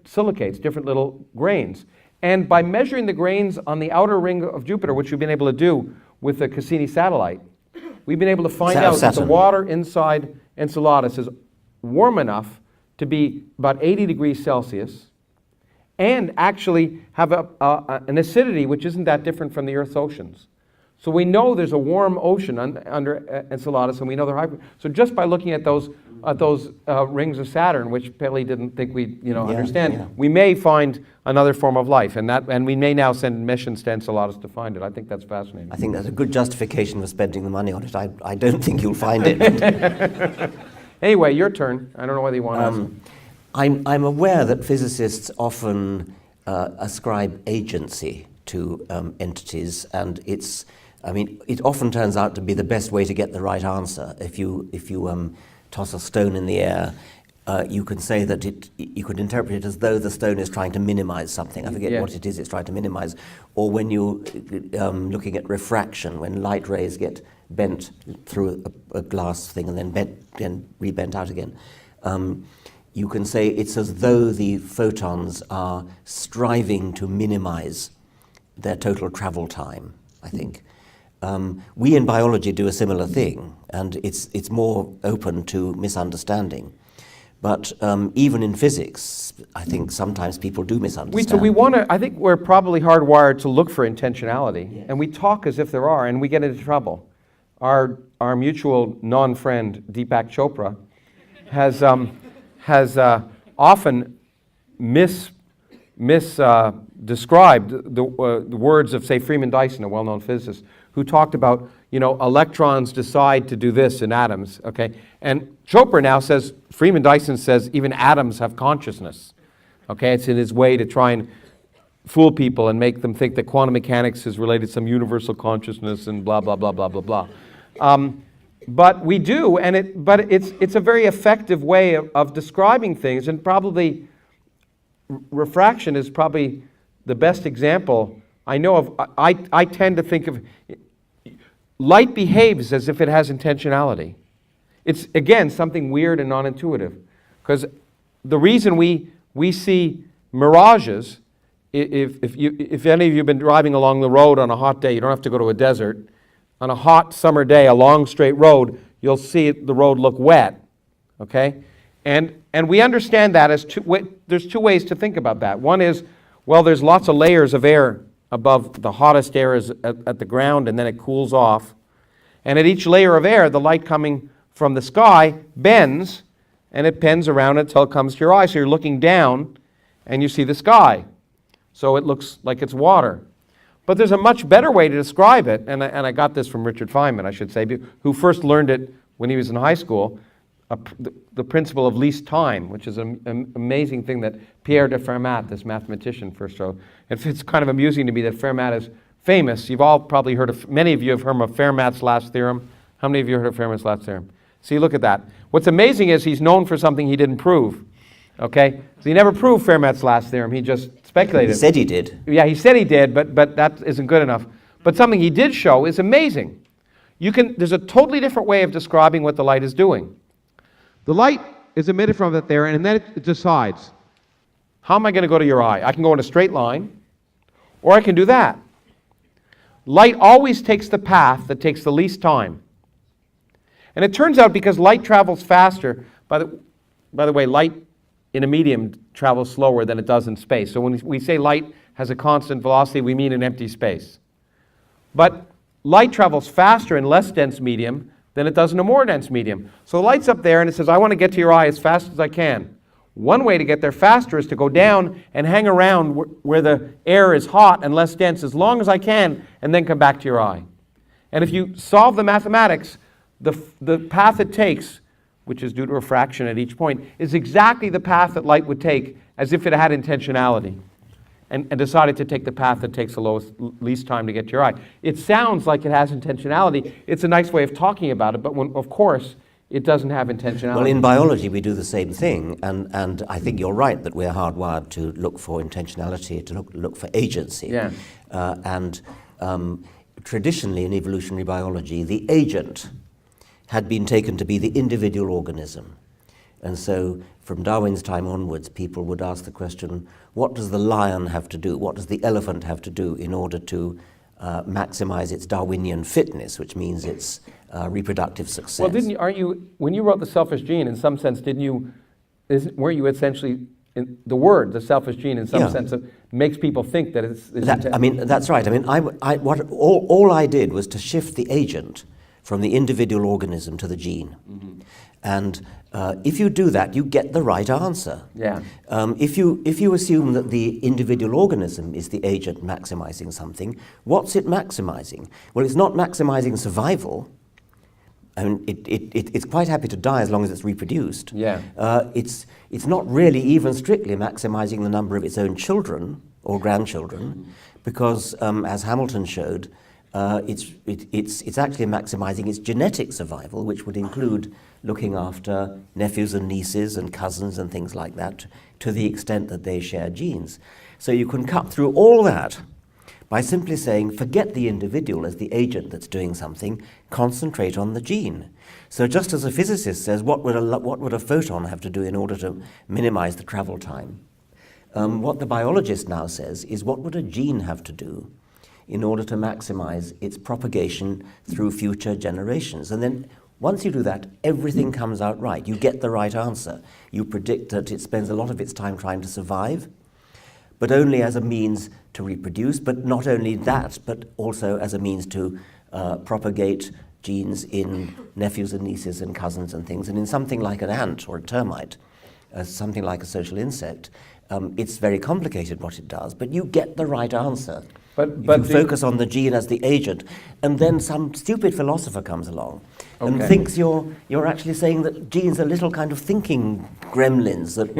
silicates, different little grains. And by measuring the grains on the outer ring of Jupiter, which we've been able to do with the Cassini satellite, we've been able to find out that the water inside Enceladus is warm enough to be about 80 degrees Celsius and actually have an acidity which isn't that different from the Earth's oceans. So we know there's a warm ocean under Enceladus, and we know they're so just by looking at those rings of Saturn, which Paley didn't think we'd understand, we may find another form of life, and we may now send missions to Enceladus to find it. I think that's fascinating. I think that's a good justification for spending the money on it. I don't think you'll find it. Anyway, your turn. I don't know whether you want to ask. I'm aware that physicists often ascribe agency to entities, and it often turns out to be the best way to get the right answer. If you toss a stone in the air, you can say that you could interpret it as though the stone is trying to minimize something. I forget what it is it's trying to minimize. Or when you're looking at refraction, when light rays get bent through a glass thing and then rebent out again, you can say it's as though the photons are striving to minimize their total travel time, I think. We in biology do a similar thing, and it's more open to misunderstanding. But even in physics, I think sometimes people do misunderstand. I think we're probably hardwired to look for intentionality, and we talk as if there are, and we get into trouble. Our mutual non-friend Deepak Chopra has often described the words of, say, Freeman Dyson, a well-known physicist, who talked about, electrons decide to do this in atoms, okay? And Chopra now says, Freeman Dyson says, even atoms have consciousness, okay? It's in his way to try and fool people and make them think that quantum mechanics is related to some universal consciousness and blah, blah, blah, blah, blah, blah. But we do, but it's a very effective way of describing things, and probably refraction is probably the best example I know of. I tend to think of light behaves as if it has intentionality. It's, again, something weird and non-intuitive, because the reason we see mirages, if any of you have been driving along the road on a hot day, you don't have to go to a desert. On a hot summer day, a long straight road, you'll see the road look wet, okay? And we understand that as there's two ways to think about that. One is, well, there's lots of layers of air above. The hottest air is at the ground, and then it cools off. And at each layer of air, the light coming from the sky bends, and it bends around until it comes to your eye. So you're looking down, and you see the sky. So it looks like it's water. But there's a much better way to describe it, and I got this from Richard Feynman, I should say, who first learned it when he was in high school, the principle of least time, which is an amazing thing that Pierre de Fermat, this mathematician, first wrote. It's kind of amusing to me that Fermat is famous. You've all probably heard of, many of you have heard of Fermat's last theorem. How many of you heard of Fermat's last theorem? See, look at that. What's amazing is he's known for something he didn't prove. Okay? So he never proved Fermat's last theorem. He just speculated. He said he did. Yeah, he said he did, but that isn't good enough. But something he did show is amazing. There's a totally different way of describing what the light is doing. The light is emitted from it there, and then it decides, how am I going to go to your eye? I can go in a straight line, or I can do that. Light always takes the path that takes the least time. And it turns out because light travels faster, by the way, light in a medium travels slower than it does in space. So when we say light has a constant velocity, we mean an empty space. But light travels faster in less dense medium than it does in a more dense medium. So the light's up there and it says, I want to get to your eye as fast as I can. One way to get there faster is to go down and hang around where the air is hot and less dense as long as I can, and then come back to your eye. And if you solve the mathematics, the path it takes, which is due to refraction at each point, is exactly the path that light would take as if it had intentionality and decided to take the path that takes the least time to get to your eye. It sounds like it has intentionality. It's a nice way of talking about it, but of course, it doesn't have intentionality. Well, in biology, we do the same thing, and I think you're right that we're hardwired to look for intentionality, to look for agency. Yeah. Traditionally, in evolutionary biology, the agent had been taken to be the individual organism. And so from Darwin's time onwards, people would ask the question, what does the lion have to do? What does the elephant have to do in order to maximize its Darwinian fitness, which means its reproductive success? Well, when you wrote The Selfish Gene, in some sense, weren't you essentially the word, the selfish gene, in some Yeah. sense, makes people think that it's I mean, that's right. I mean, all I did was to shift the agent from the individual organism to the gene. And if you do that, you get the right answer. Yeah. If you assume that the individual organism is the agent maximizing something, what's it maximizing? Well, it's not maximizing survival. I mean, it's quite happy to die as long as it's reproduced. Yeah. It's not really even strictly maximizing the number of its own children or grandchildren, because as Hamilton showed, it's actually maximizing its genetic survival, which would include looking after nephews and nieces and cousins and things like that, to the extent that they share genes. So you can cut through all that by simply saying, forget the individual as the agent that's doing something, concentrate on the gene. So just as a physicist says, what would a photon have to do in order to minimize the travel time? What the biologist now says is, what would a gene have to do in order to maximize its propagation through future generations? And then once you do that, everything comes out right. You get the right answer. You predict that it spends a lot of its time trying to survive, but only as a means to reproduce, but not only that, but also as a means to propagate genes in nephews and nieces and cousins and things. And in something like an ant or a termite, something like a social insect, it's very complicated what it does, but you get the right answer. But you focus on the gene as the agent, and then some stupid philosopher comes along and thinks you're actually saying that genes are little kind of thinking gremlins that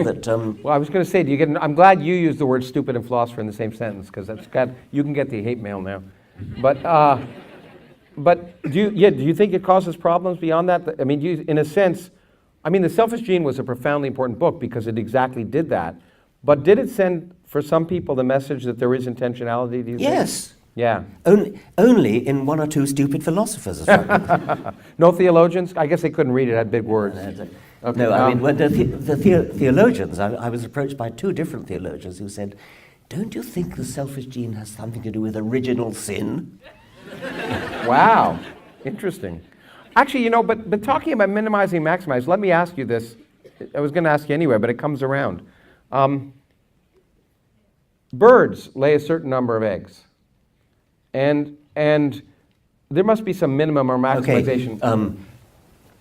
Well, I was going to say, I'm glad you used the word stupid and philosopher in the same sentence, because you can get the hate mail now. But do you think it causes problems beyond that? I mean, in a sense, I mean, The Selfish Gene was a profoundly important book because it exactly did that. But did it send, for some people, the message that there is intentionality, do you think? Yes. Yeah. Only in one or two stupid philosophers. No theologians? I guess they couldn't read it, it had big words. Okay. No, I mean, when the theologians, I was approached by two different theologians who said, don't you think the selfish gene has something to do with original sin? Wow, interesting. Actually, but talking about minimizing, maximize, let me ask you this. I was going to ask you anyway, but it comes around. Birds lay a certain number of eggs, and there must be some minimum or maximization. Okay.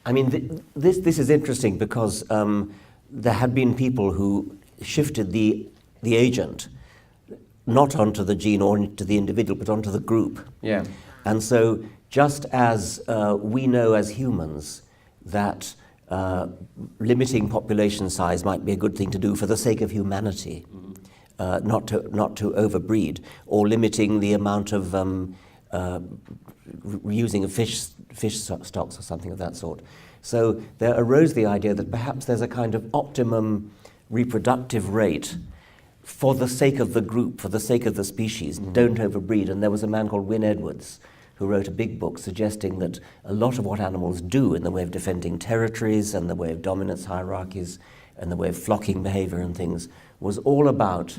I mean, this is interesting because there had been people who shifted the agent not onto the gene or into the individual, but onto the group. Yeah. And so, just as we know as humans that limiting population size might be a good thing to do for the sake of humanity, not to overbreed, or limiting the amount of reusing of fish stocks or something of that sort. So there arose the idea that perhaps there's a kind of optimum reproductive rate for the sake of the group, for the sake of the species. Don't overbreed. And there was a man called Wynne Edwards who wrote a big book suggesting that a lot of what animals do in the way of defending territories and the way of dominance hierarchies and the way of flocking behavior and things was all about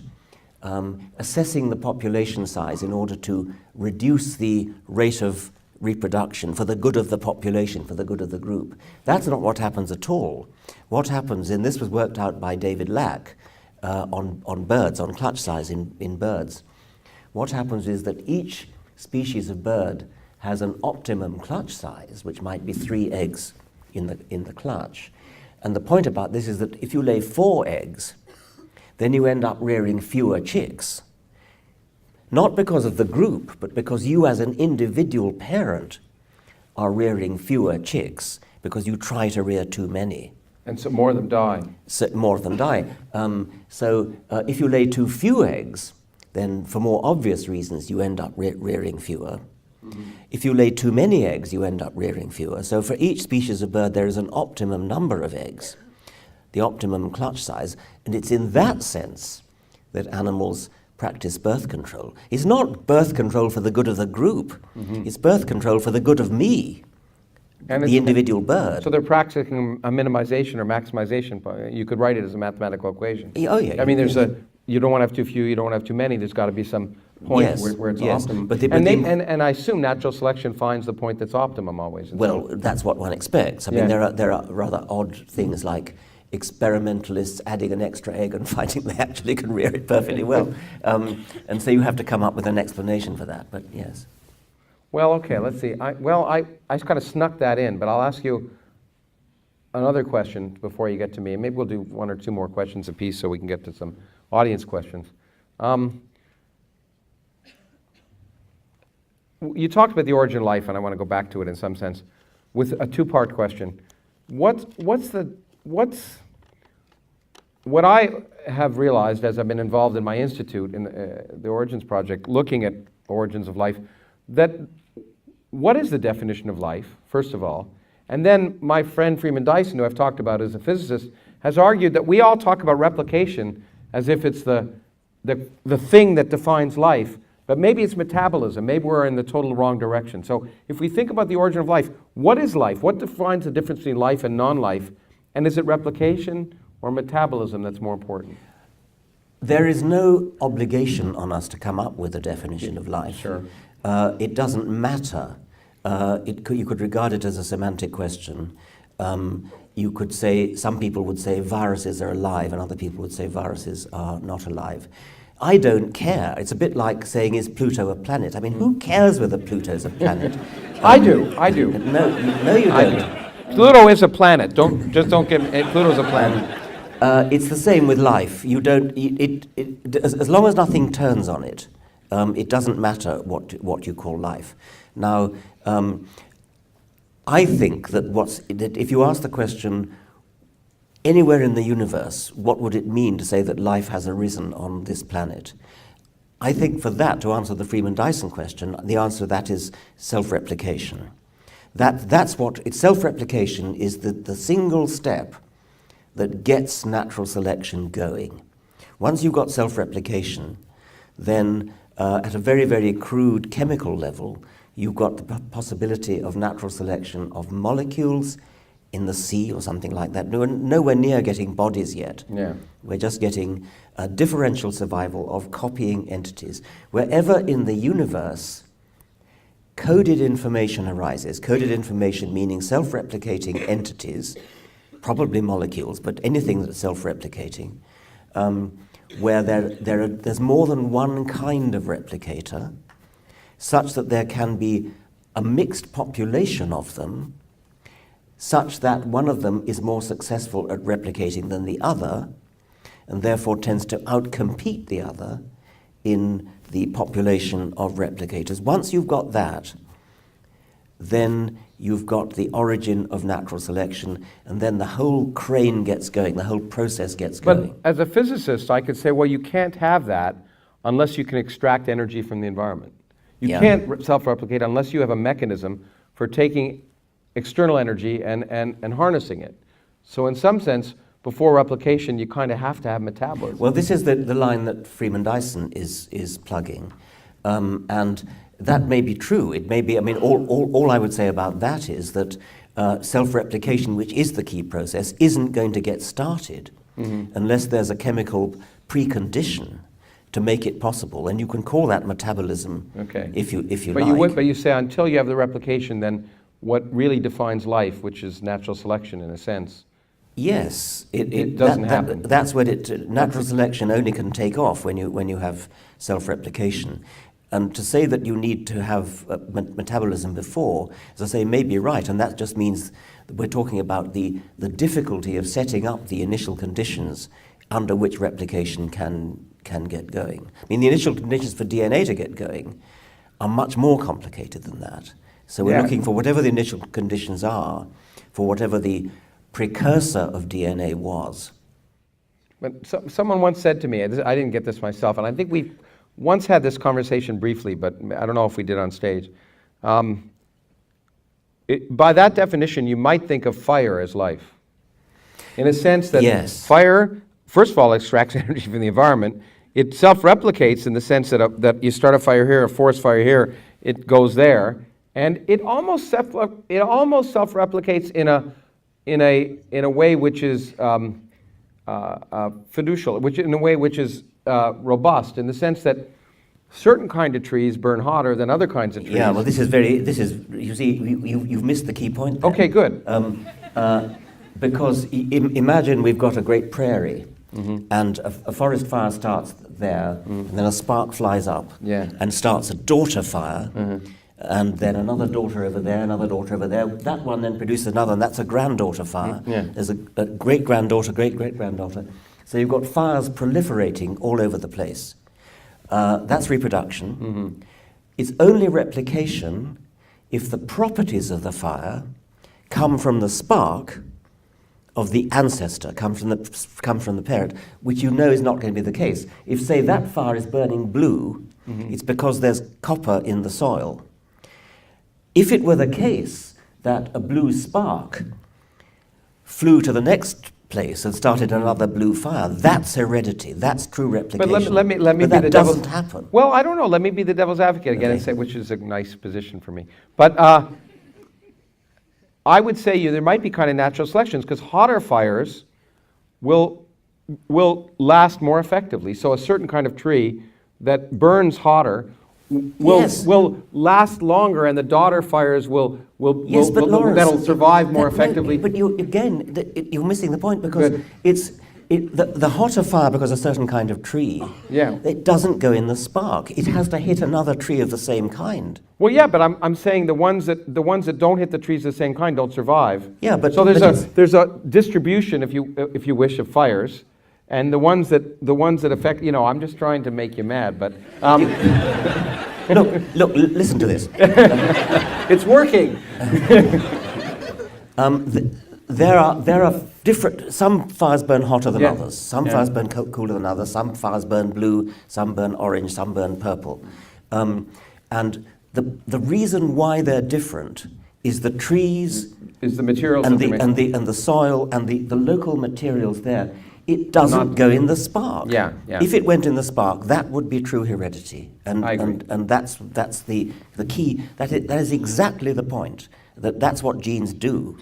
assessing the population size in order to reduce the rate of reproduction for the good of the population, for the good of the group. That's not what happens at all. What happens, and this was worked out by David Lack on birds, on clutch size in birds. What happens is that each species of bird has an optimum clutch size, which might be 3 eggs in the clutch. And the point about this is that if you lay 4 eggs, then you end up rearing fewer chicks. Not because of the group, but because you as an individual parent are rearing fewer chicks because you try to rear too many. And so more of them die. So more of them die. So if you lay too few eggs, then for more obvious reasons you end up rearing fewer. If you lay too many eggs, you end up rearing fewer. So for each species of bird, there is an optimum number of eggs, the optimum clutch size, and it's in that sense that animals practice birth control. It's not birth control for the good of the group, it's birth control for the good of me, and the individual bird. So they're practicing a minimization or maximization. You could write it as a mathematical equation. Oh yeah. I mean, you don't want to have too few, you don't want to have too many, there's got to be some point where it's optimum. And I assume natural selection finds the point that's optimum always. Well, that's what one expects. I mean, there are rather odd things like experimentalists adding an extra egg and finding they actually can rear it perfectly well. And so you have to come up with an explanation for that, but yes. Well, okay, let's see. I kind of snuck that in, but I'll ask you another question before you get to me. Maybe we'll do one or two more questions apiece so we can get to some audience questions. You talked about the origin of life, and I want to go back to it in some sense with a two-part question. What I have realized as I've been involved in my institute in the Origins Project, looking at origins of life, that what is the definition of life, first of all? And then my friend Freeman Dyson, who I've talked about as a physicist, has argued that we all talk about replication as if it's the thing that defines life, but maybe it's metabolism. Maybe we're in the total wrong direction. So if we think about the origin of life, what is life? What defines the difference between life and non-life? And is it replication or metabolism that's more important? There is no obligation on us to come up with a definition of life. Sure. It doesn't matter. You could regard it as a semantic question. You could say, some people would say viruses are alive, and other people would say viruses are not alive. I don't care. It's a bit like saying, is Pluto a planet? I mean, who cares whether Pluto's a planet? I do. No, you don't. Pluto is a planet. Don't get Pluto's a planet. It's the same with life. You don't. As long as nothing turns on it, it doesn't matter what you call life. Now, I think that if you ask the question, anywhere in the universe, what would it mean to say that life has arisen on this planet? I think for that, to answer the Freeman-Dyson question, the answer to that is self-replication. Self-replication is the single step that gets natural selection going. Once you've got self-replication, then at a very, very crude chemical level, you've got the possibility of natural selection of molecules in the sea or something like that. We're nowhere near getting bodies yet. Yeah. We're just getting a differential survival of copying entities. Wherever in the universe coded information arises, coded information meaning self-replicating entities, probably molecules, but anything that's self-replicating, where there's more than one kind of replicator, such that there can be a mixed population of them, such that one of them is more successful at replicating than the other, and therefore tends to outcompete the other in the population of replicators. Once you've got that, then you've got the origin of natural selection, and then the whole crane gets going, the whole process gets going. But as a physicist, I could say, well, you can't have that unless you can extract energy from the environment. You can't self-replicate unless you have a mechanism for taking external energy and harnessing it. So in some sense, before replication, you kind of have to have metabolism. Well, this is the line that Freeman Dyson is plugging. And that may be true. It may be, I mean, all I would say about that is that self-replication, which is the key process, isn't going to get started unless there's a chemical precondition to make it possible. And you can call that metabolism if you like. But you say until you have the replication, then what really defines life, which is natural selection in a sense. Yes, it doesn't happen. That's when natural selection only can take off when you have self-replication. And to say that you need to have metabolism before, as I say, may be right, and that just means that we're talking about the difficulty of setting up the initial conditions under which replication can get going. I mean, the initial conditions for DNA to get going are much more complicated than that. So we're looking for whatever the initial conditions are, for whatever the precursor of DNA was. But someone once said to me, I didn't get this myself, and I think we once had this conversation briefly, but I don't know if we did on stage. By that definition, you might think of fire as life. In a sense that fire, first of all, extracts energy from the environment. It self-replicates in the sense that you start a fire here, a forest fire here, it goes there, and it almost self-replicates in a way which is fiducial, in a way which is robust, in the sense that certain kind of trees burn hotter than other kinds of trees. Yeah, well, you see, you've missed the key point there. Okay, good. Because imagine we've got a great prairie, and a forest fire starts there, and then a spark flies up and starts a daughter fire, and then another daughter over there, another daughter over there. That one then produces another, and that's a granddaughter fire. There's a great-granddaughter, great-great-granddaughter. So you've got fires proliferating all over the place. That's reproduction. It's only replication if the properties of the fire come from the spark of the ancestor, come from the parent, which you know is not going to be the case. If, say, that fire is burning blue, it's because there's copper in the soil. If it were the case that a blue spark flew to the next place and started another blue fire, that's heredity, that's true replication. But let me but be that the doesn't devil's happen. Well, I don't know. Let me be the devil's advocate again and say, which is a nice position for me. But I would say there might be kind of natural selections, because hotter fires will last more effectively. So a certain kind of tree that burns hotter will last longer, and the daughter fires that'll survive more effectively. But you're missing the point, because the hotter fire, because a certain kind of tree, it doesn't go in the spark. It has to hit another tree of the same kind. Well, yeah, but I'm saying the ones that don't hit the trees of the same kind don't survive. Yeah, but so there's a distribution, if you wish, of fires, and the ones that affect. I'm just trying to make you mad, but. Look, listen to this. It's working. There are different. Some fires burn hotter than others. Some fires burn cooler than others. Some fires burn blue. Some burn orange. Some burn purple. And the reason why they're different is the trees, is the materials and the soil and the local materials there. It doesn't go in the spark. Yeah. If it went in the spark, that would be true heredity, and I agree. and that's the key. That is exactly the point. That's what genes do,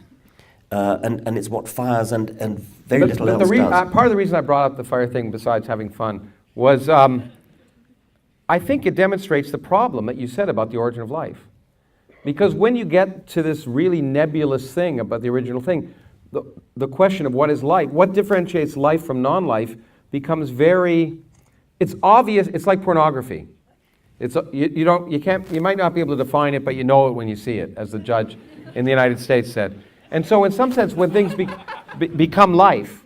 and it's what fires and very little else does. Part of the reason I brought up the fire thing, besides having fun, was I think it demonstrates the problem that you said about the origin of life, because when you get to this really nebulous thing about the original thing. The question of what is life, what differentiates life from non-life, becomes it's obvious. It's like pornography. You might not be able to define it, but you know it when you see it, as the judge in the United States said. And so in some sense, when things become life,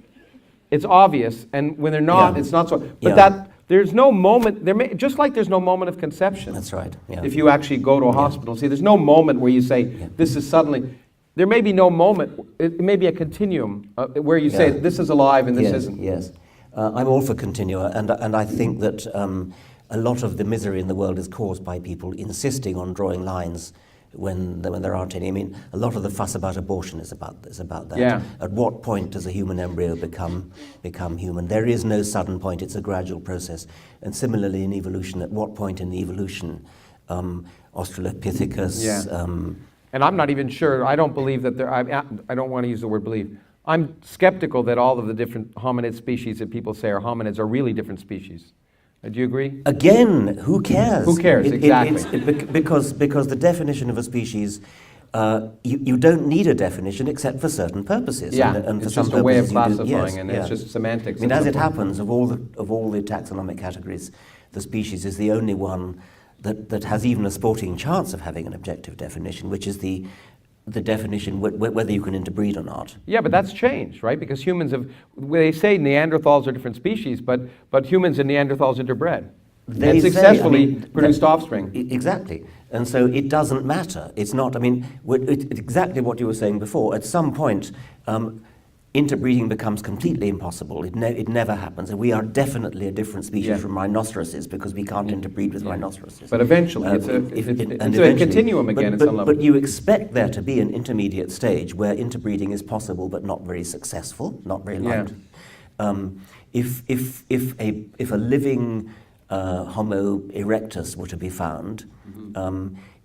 it's obvious, and when they're not, it's not so. But there's no moment, just like there's no moment of conception. That's right. Yeah. If you actually go to a hospital, see, there's no moment where you say, this is suddenly. There may be no moment, it may be a continuum where you say this is alive and this isn't. Yes, I'm all for continua, and I think that a lot of the misery in the world is caused by people insisting on drawing lines when there aren't any. I mean, a lot of the fuss about abortion is about that. Yeah. At what point does a human embryo become human? There is no sudden point, it's a gradual process. And similarly in evolution, at what point in the evolution, Australopithecus... And I'm not even sure, I don't believe that I don't want to use the word believe. I'm skeptical that all of the different hominid species that people say are hominids are really different species. Do you agree? Again, who cares? Who cares, exactly. Because the definition of a species, you don't need a definition except for certain purposes. Yeah, and it's for just some a way of purposes classifying, it's just semantics. I mean, as it happens, of all the taxonomic categories, the species is the only one that has even a sporting chance of having an objective definition, which is the definition whether you can interbreed or not. Yeah, but that's changed, right? Because humans they say Neanderthals are different species, but humans and Neanderthals interbred. They successfully produced offspring. Exactly. And so it doesn't matter. It's not, it's exactly what you were saying before. At some point, interbreeding becomes completely impossible. It never happens. And we are definitely a different species from rhinoceroses because we can't interbreed with rhinoceroses. But eventually, it's a continuum again at some level. But you expect there to be an intermediate stage where interbreeding is possible but not very successful, not very liked. If a living Homo erectus were to be found,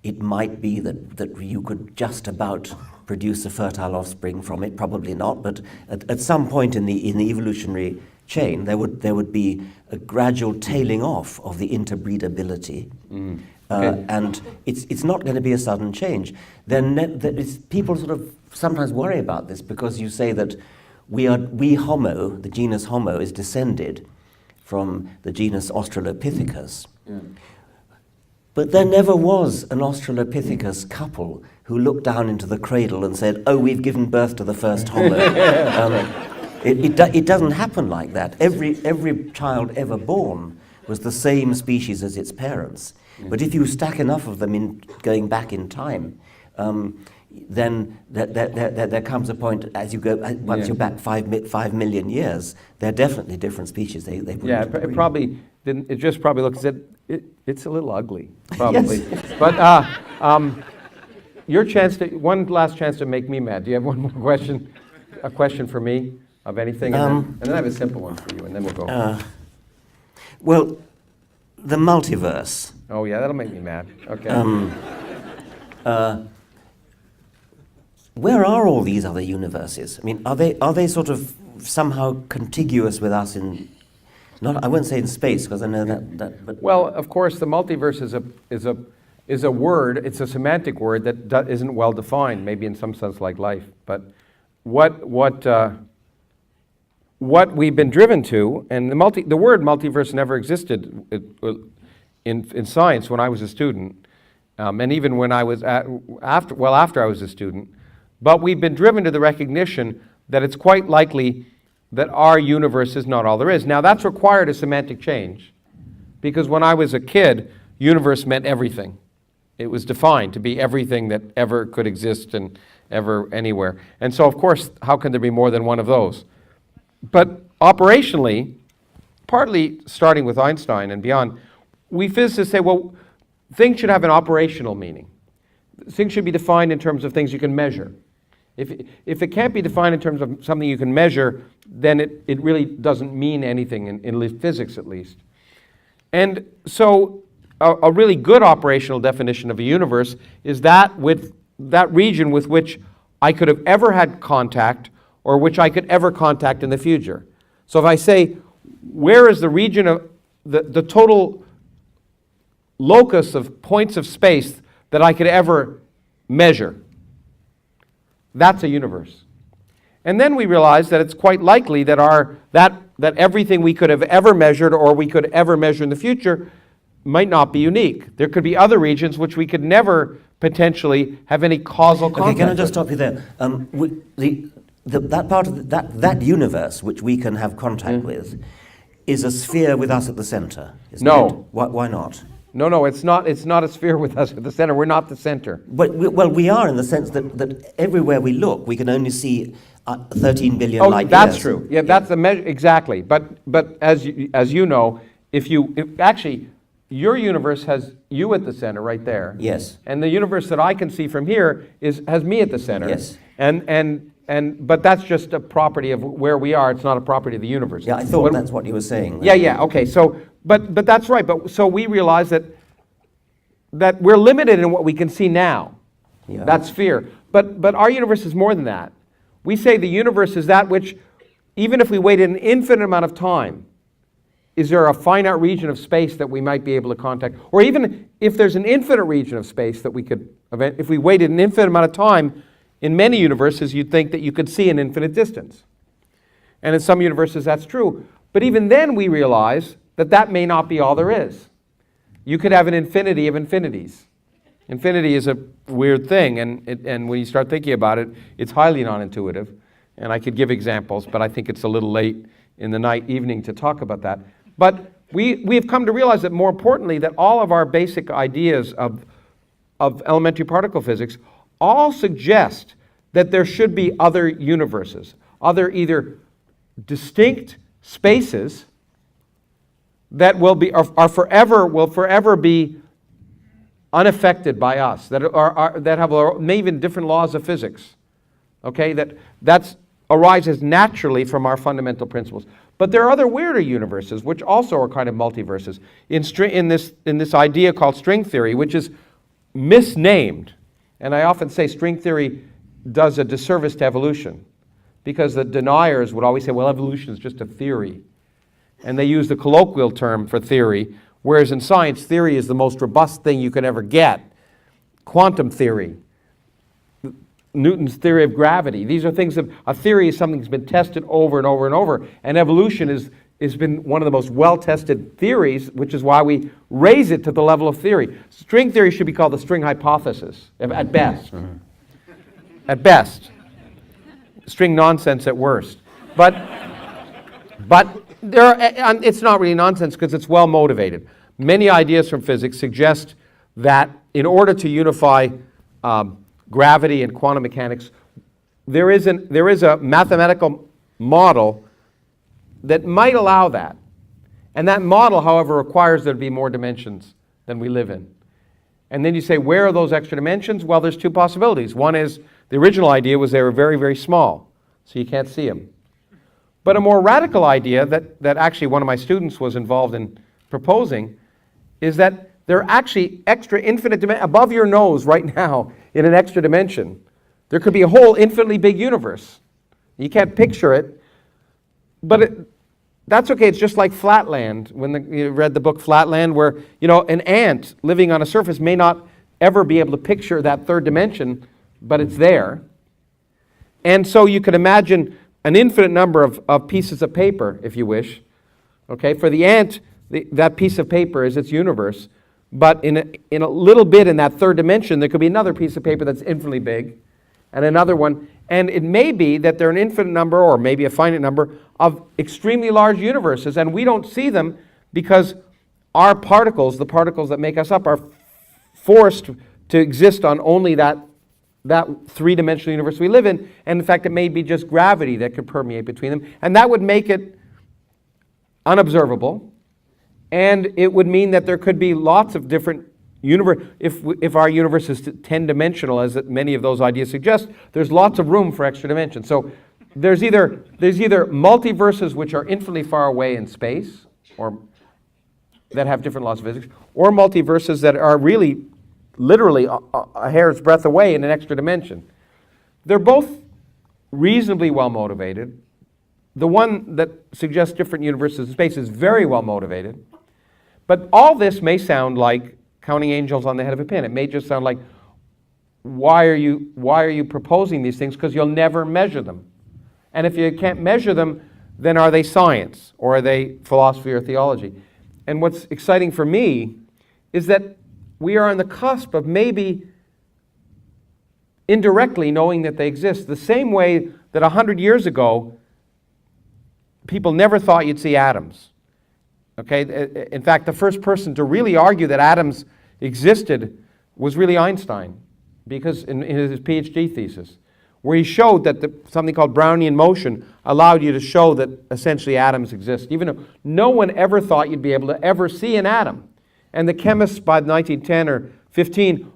it might be that you could just about produce a fertile offspring from it. Probably not, but at some point in the evolutionary chain, there would be a gradual tailing off of the interbreedability, And it's not going to be a sudden change. People sort of sometimes worry about this because you say that we Homo, the genus Homo, is descended from the genus Australopithecus. Yeah. But there never was an Australopithecus couple who looked down into the cradle and said, "Oh, we've given birth to the first Homo." It doesn't happen like that. Every child ever born was the same species as its parents. Yeah. But if you stack enough of them going back in time, then there comes a point as you go, once you're back 5 million years, they're definitely different species. They it probably didn't. It just probably looks it's a little ugly, probably. Yes. But your chance one last chance to make me mad. Do you have one more question? A question for me of anything, and then I have a simple one for you, and then we'll go. Well, the multiverse. Oh yeah, that'll make me mad. Okay. Where are all these other universes? I mean, are they sort of somehow contiguous with us in? Not, I won't say in space because I know that. But well, of course, the multiverse is a word. It's a semantic word that isn't well defined. Maybe in some sense, like life. But what we've been driven to, and the word multiverse never existed in science when I was a student, and even when I was after I was a student. But we've been driven to the recognition that it's quite likely that our universe is not all there is. Now, that's required a semantic change, because when I was a kid, universe meant everything. It was defined to be everything that ever could exist and ever anywhere. And so, of course, how can there be more than one of those? But operationally, partly starting with Einstein and beyond, we physicists say, well, things should have an operational meaning. Things should be defined in terms of things you can measure. If it can't be defined in terms of something you can measure, then it really doesn't mean anything in physics, at least. And so a really good operational definition of a universe is that region with which I could have ever had contact or which I could ever contact in the future. So if I say, where is the region of the total locus of points of space that I could ever measure? That's a universe. And then we realize that it's quite likely that that everything we could have ever measured or we could ever measure in the future might not be unique. There could be other regions which we could never potentially have any causal contact. Okay, can I just stop you there? That part of that universe which we can have contact with is a sphere with us at the center. No. It? Why not? No, it's not a sphere with us at the center. We're not the center. But we are in the sense that everywhere we look, we can only see 13 billion light years. That's true. Yeah, that's the measure exactly. But as you know, if actually your universe has you at the center right there. Yes. And the universe that I can see from here has me at the center. Yes. But that's just a property of where we are. It's not a property of the universe. Yeah, I thought that's what you were saying. Yeah. Okay. So, but that's right. But so we realize that we're limited in what we can see now. Yeah. That's sphere. But our universe is more than that. We say the universe is that which, even if we waited an infinite amount of time, is there a finite region of space that we might be able to contact? Or even if there's an infinite region of space that we could, if we waited an infinite amount of time, in many universes you'd think that you could see an infinite distance. And in some universes that's true. But even then we realize that may not be all there is. You could have an infinity of infinities. Infinity is a weird thing, and when you start thinking about it, it's highly non-intuitive. And I could give examples, but I think it's a little late in the evening to talk about that. But we have come to realize that more importantly, that all of our basic ideas of elementary particle physics all suggest that there should be other universes, other either distinct spaces that will forever be unaffected by us, that have maybe even different laws of physics. Okay, that arises naturally from our fundamental principles. But there are other weirder universes which also are kind of multiverses in this idea called string theory, which is misnamed. And I often say string theory does a disservice to evolution, because the deniers would always say, well, evolution is just a theory. And they use the colloquial term for theory, Whereas in science, theory is the most robust thing you could ever get. Quantum theory, Newton's theory of gravity. These are things that a theory is something that's been tested over and over and over. And evolution has been one of the most well-tested theories, which is why we raise it to the level of theory. String theory should be called the string hypothesis, at best. At best. String nonsense at worst. But it's not really nonsense because it's well motivated. Many ideas from physics suggest that in order to unify gravity and quantum mechanics, there is a mathematical model that might allow that. And that model, however, requires there to be more dimensions than we live in. And then you say, where are those extra dimensions? Well, there's two possibilities. One is the original idea was they were very, very small, so you can't see them. But a more radical idea that actually one of my students was involved in proposing is that there are actually extra infinite dimensions above your nose right now in an extra dimension. There could be a whole infinitely big universe. You can't picture it, but that's okay. It's just like Flatland. When you read the book Flatland, where an ant living on a surface may not ever be able to picture that third dimension, but it's there. And so you could imagine an infinite number of pieces of paper, if you wish. Okay, for the ant, that piece of paper is its universe. But in a little bit in that third dimension, there could be another piece of paper that's infinitely big, and another one. And it may be that there are an infinite number, or maybe a finite number, of extremely large universes, and we don't see them because our particles, the particles that make us up, are forced to exist on only that three-dimensional universe we live in. And in fact, it may be just gravity that could permeate between them, and that would make it unobservable. And it would mean that there could be lots of different universe. If our universe is 10-dimensional, as many of those ideas suggest, there's lots of room for extra dimensions. So there's either multiverses which are infinitely far away in space, or that have different laws of physics, or multiverses that are really, literally a hair's breadth away in an extra dimension. They're both reasonably well motivated. The one that suggests different universes in space is very well motivated. But all this may sound like counting angels on the head of a pin. It may just sound like, why are you proposing these things? Because you'll never measure them. And if you can't measure them, then are they science, or are they philosophy or theology? And what's exciting for me is that we are on the cusp of maybe indirectly knowing that they exist. The same way that 100 years ago, people never thought you'd see atoms. Okay? In fact, the first person to really argue that atoms existed was really Einstein, because in his PhD thesis, where he showed that something called Brownian motion allowed you to show that essentially atoms exist, even though no one ever thought you'd be able to ever see an atom. And the chemists by 1910 or 15,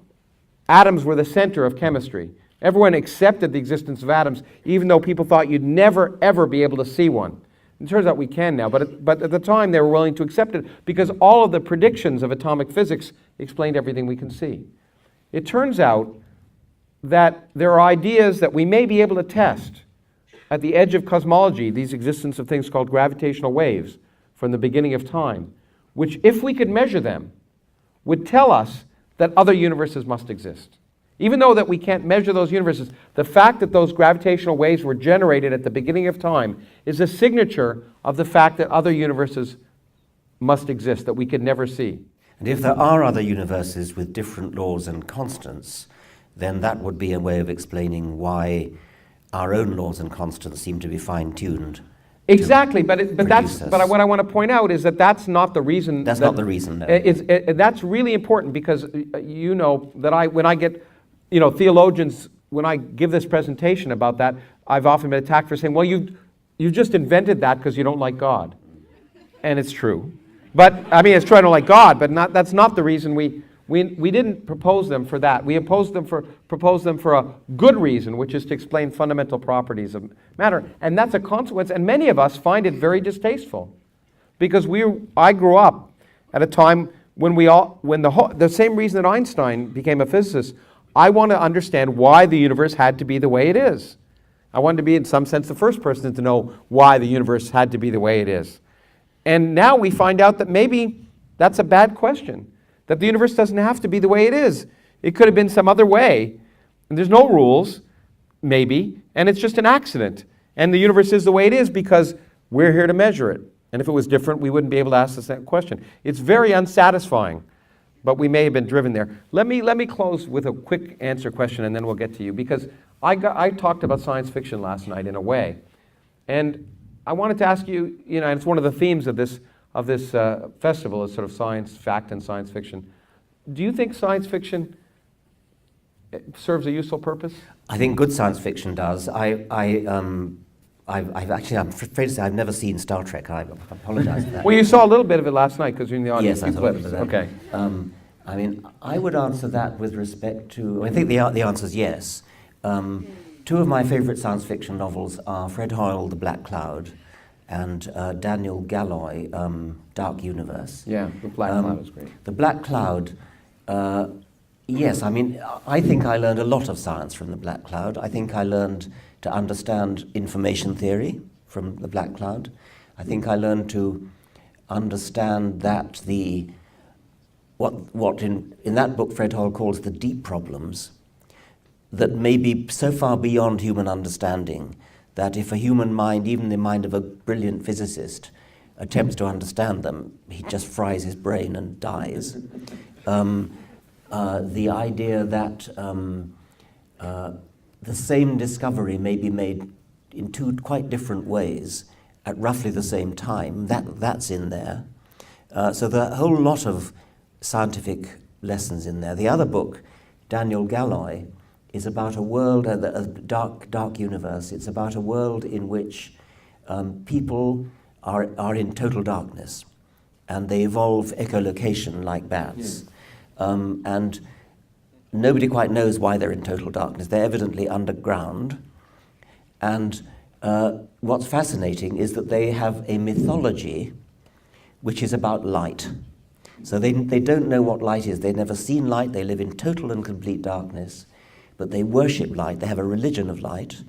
atoms were the center of chemistry. Everyone accepted the existence of atoms, even though people thought you'd never, ever be able to see one. It turns out we can now, but at the time they were willing to accept it because all of the predictions of atomic physics explained everything we can see. It turns out that there are ideas that we may be able to test at the edge of cosmology, these existence of things called gravitational waves from the beginning of time, which, if we could measure them, would tell us that other universes must exist. Even though that we can't measure those universes, the fact that those gravitational waves were generated at the beginning of time is a signature of the fact that other universes must exist that we could never see. And if there are other universes with different laws and constants, then that would be a way of explaining why our own laws and constants seem to be fine-tuned. Exactly, but what I want to point out is that that's not the reason. That's not the reason. No. That's really important, because you know that when I get theologians, when I give this presentation about that, I've often been attacked for saying, well, you just invented that because you don't like God. And it's true. But, I mean, it's true I don't like God, but that's not the reason we didn't propose them for that. We proposed them for a good reason, which is to explain fundamental properties of matter. And that's a consequence, and many of us find it very distasteful. Because I grew up at a time when the same reason that Einstein became a physicist, I want to understand why the universe had to be the way it is. I wanted to be, in some sense, the first person to know why the universe had to be the way it is. And now we find out that maybe That's a bad question. That the universe doesn't have to be the way it is. It could have been some other way. And there's no rules, maybe, and it's just an accident. And the universe is the way it is because we're here to measure it. And if it was different, we wouldn't be able to ask the same question. It's very unsatisfying, but we may have been driven there. Let me close with a quick answer question, and then we'll get to you, because I talked about science fiction last night in a way, and I wanted to ask you, and it's one of the themes of this festival is sort of science, fact, and science fiction. Do you think science fiction serves a useful purpose? I think good science fiction does. I'm afraid to say I've never seen Star Trek. I apologize for that. Well, you saw a little bit of it last night because you're in the audience. Yes, I saw a little bit of that. Okay. I mean, I would answer that with respect to, I think the answer is yes. Two of my favorite science fiction novels are Fred Hoyle, The Black Cloud, and Daniel Galloy, Dark Universe. Yeah, The Black Cloud is great. The Black Cloud, yes, I mean, I think I learned a lot of science from The Black Cloud. I think I learned to understand information theory from The Black Cloud. I think I learned to understand that what in that book Fred Hoyle calls the deep problems that may be so far beyond human understanding that if a human mind, even the mind of a brilliant physicist, attempts to understand them, he just fries his brain and dies. The idea that the same discovery may be made in two quite different ways at roughly the same time, that's in there. So there are a whole lot of scientific lessons in there. The other book, Daniel Galloy, is about a world, a dark universe. It's about a world in which people are in total darkness, and they evolve echolocation like bats. And nobody quite knows why they're in total darkness. They're evidently underground. And what's fascinating is that they have a mythology which is about light. So they don't know what light is. They've never seen light. They live in total and complete darkness. But they worship light. They have a religion of light.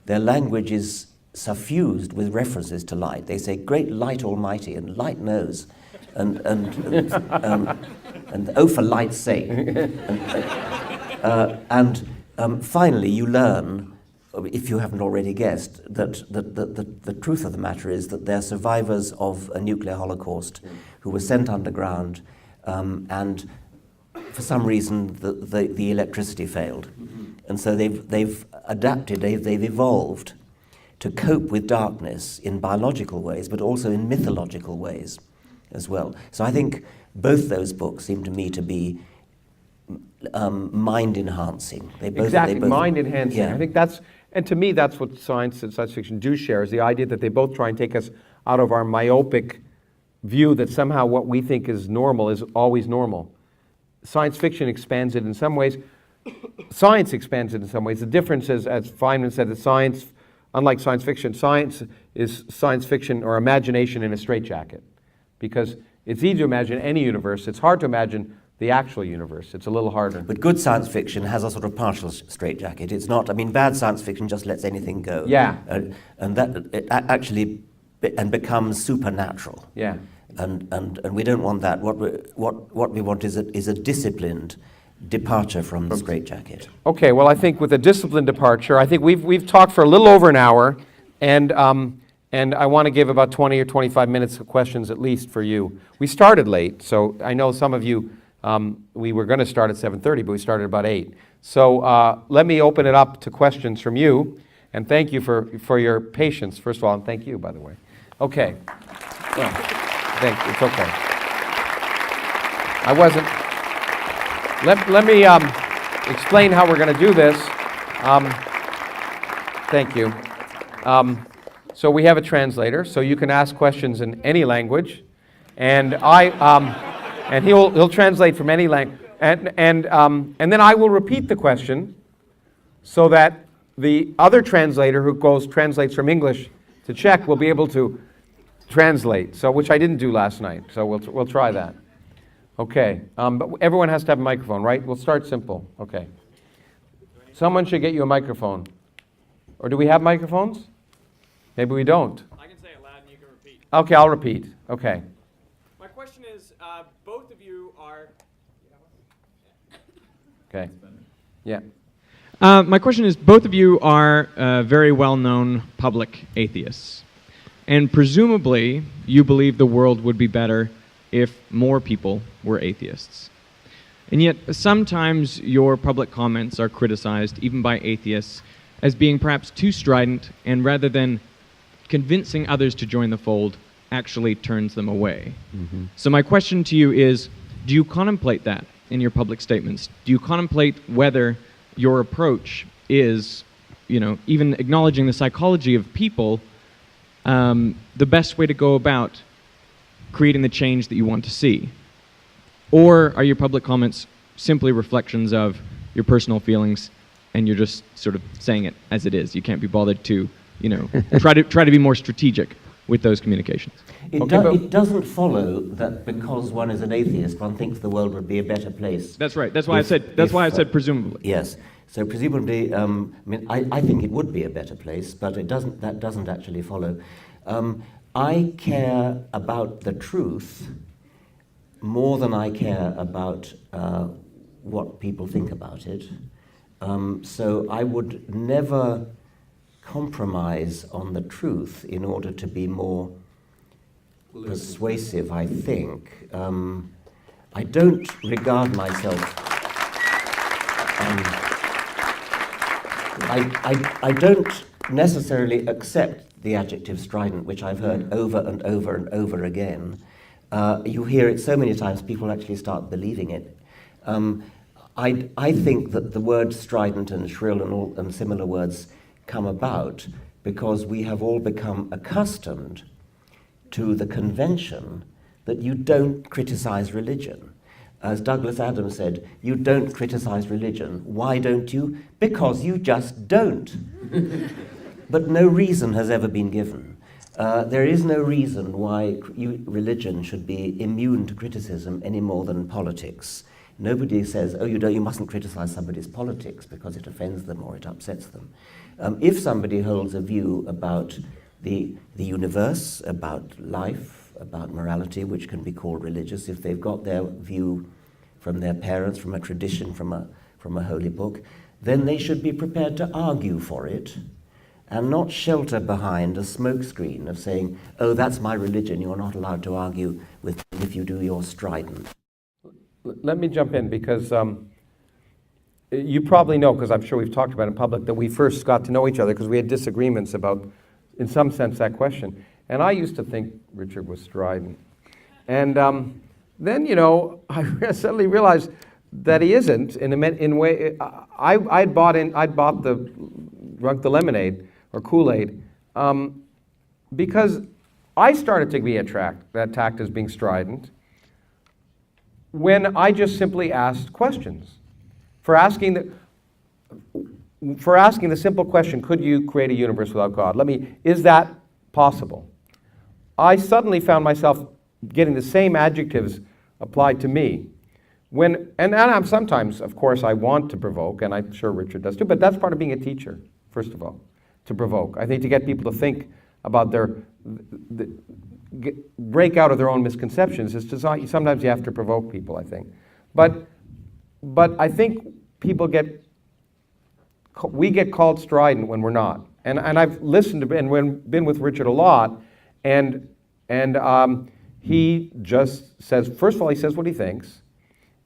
Their language is suffused with references to light. They say, "Great light almighty," and light knows. And oh, for light's sake. And finally, you learn, if you haven't already guessed, that the truth of the matter is that they're survivors of a nuclear holocaust who were sent underground, and for some reason the electricity failed. And so they've adapted, they've evolved to cope with darkness in biological ways, but also in mythological ways as well. So I think both those books seem to me to be mind-enhancing. Exactly, mind-enhancing. Yeah. I think and to me that's what science and science fiction do share, is the idea that they both try and take us out of our myopic view that somehow what we think is normal is always normal. Science fiction expands it in some ways. Science expands it in some ways. The difference is, as Feynman said, that science, unlike science fiction, science is science fiction or imagination in a straitjacket. Because it's easy to imagine any universe. It's hard to imagine the actual universe. It's a little harder. But good science fiction has a sort of partial straitjacket. It's not, I mean, bad science fiction just lets anything go. Yeah. And that it actually becomes supernatural. Yeah. And we don't want that. What we want is a disciplined departure from the straitjacket. Okay, well, I think with a disciplined departure, I think we've talked for a little over an hour, and I want to give about 20 or 25 minutes of questions at least for you. We started late, so I know some of you, we were going to start at 7:30, but we started about 8. So let me open it up to questions from you, and thank you for your patience, first of all, and thank you, by the way. Okay. Yeah. Thank you. It's okay. I wasn't... Let me explain how we're going to do this. Thank you. So we have a translator, so you can ask questions in any language, and and he'll translate from any language, and then I will repeat the question, so that the other translator who translates from English to Czech will be able to translate. So which I didn't do last night. So we'll try that. Okay, but everyone has to have a microphone, right? We'll start simple. Okay. Someone should get you a microphone. Or do we have microphones? Maybe we don't. I can say it loud and you can repeat. Okay, I'll repeat. Okay. My question is, both of you are... Okay. Yeah. My question is, both of you are very well-known public atheists. And presumably, you believe the world would be better if more people were atheists. And yet, sometimes your public comments are criticized, even by atheists, as being perhaps too strident, and rather than convincing others to join the fold, actually turns them away. Mm-hmm. So my question to you is, do you contemplate that in your public statements? Do you contemplate whether your approach is, even acknowledging the psychology of people, the best way to go about creating the change that you want to see? Or are your public comments simply reflections of your personal feelings, and you're just sort of saying it as it is? You can't be bothered to, try to be more strategic with those communications. It doesn't follow that because one is an atheist, one thinks the world would be a better place. That's right. That's why I said presumably. Yes. So presumably, I think it would be a better place, but that doesn't actually follow. I care about the truth more than I care about what people think about it. So I would never compromise on the truth in order to be more persuasive, I think. I don't regard myself... I don't necessarily accept the adjective strident, which I've heard over and over and over again. You hear it so many times, people actually start believing it. I think that the word strident and shrill and similar words come about because we have all become accustomed to the convention that you don't criticize religion. As Douglas Adams said, you don't criticize religion. Why don't you? Because you just don't. But no reason has ever been given. There is no reason why religion should be immune to criticism any more than politics. Nobody says, oh, you mustn't criticize somebody's politics because it offends them or it upsets them. If somebody holds a view about the universe, about life, about morality, which can be called religious, if they've got their view from their parents, from a tradition, from a holy book, then they should be prepared to argue for it and not shelter behind a smokescreen of saying, oh, that's my religion, you're not allowed to argue with me if you do your strident. Let me jump in because you probably know, because I'm sure we've talked about it in public, that we first got to know each other because we had disagreements about, in some sense, that question. And I used to think Richard was strident. And then, I suddenly realized that he isn't. In a way, I'd drunk the lemonade or Kool-Aid because I started to be attacked as being strident when I just simply asked questions. For asking the simple question, could you create a universe without God? Is that possible? I suddenly found myself getting the same adjectives applied to me. And I'm sometimes, of course, I want to provoke, and I'm sure Richard does too, but that's part of being a teacher, first of all, to provoke. I think to get people to think about break out of their own misconceptions is sometimes you have to provoke people, I think. But I think we get called strident when we're not. And I've listened to and been with Richard a lot, and he just says, first of all, he says what he thinks,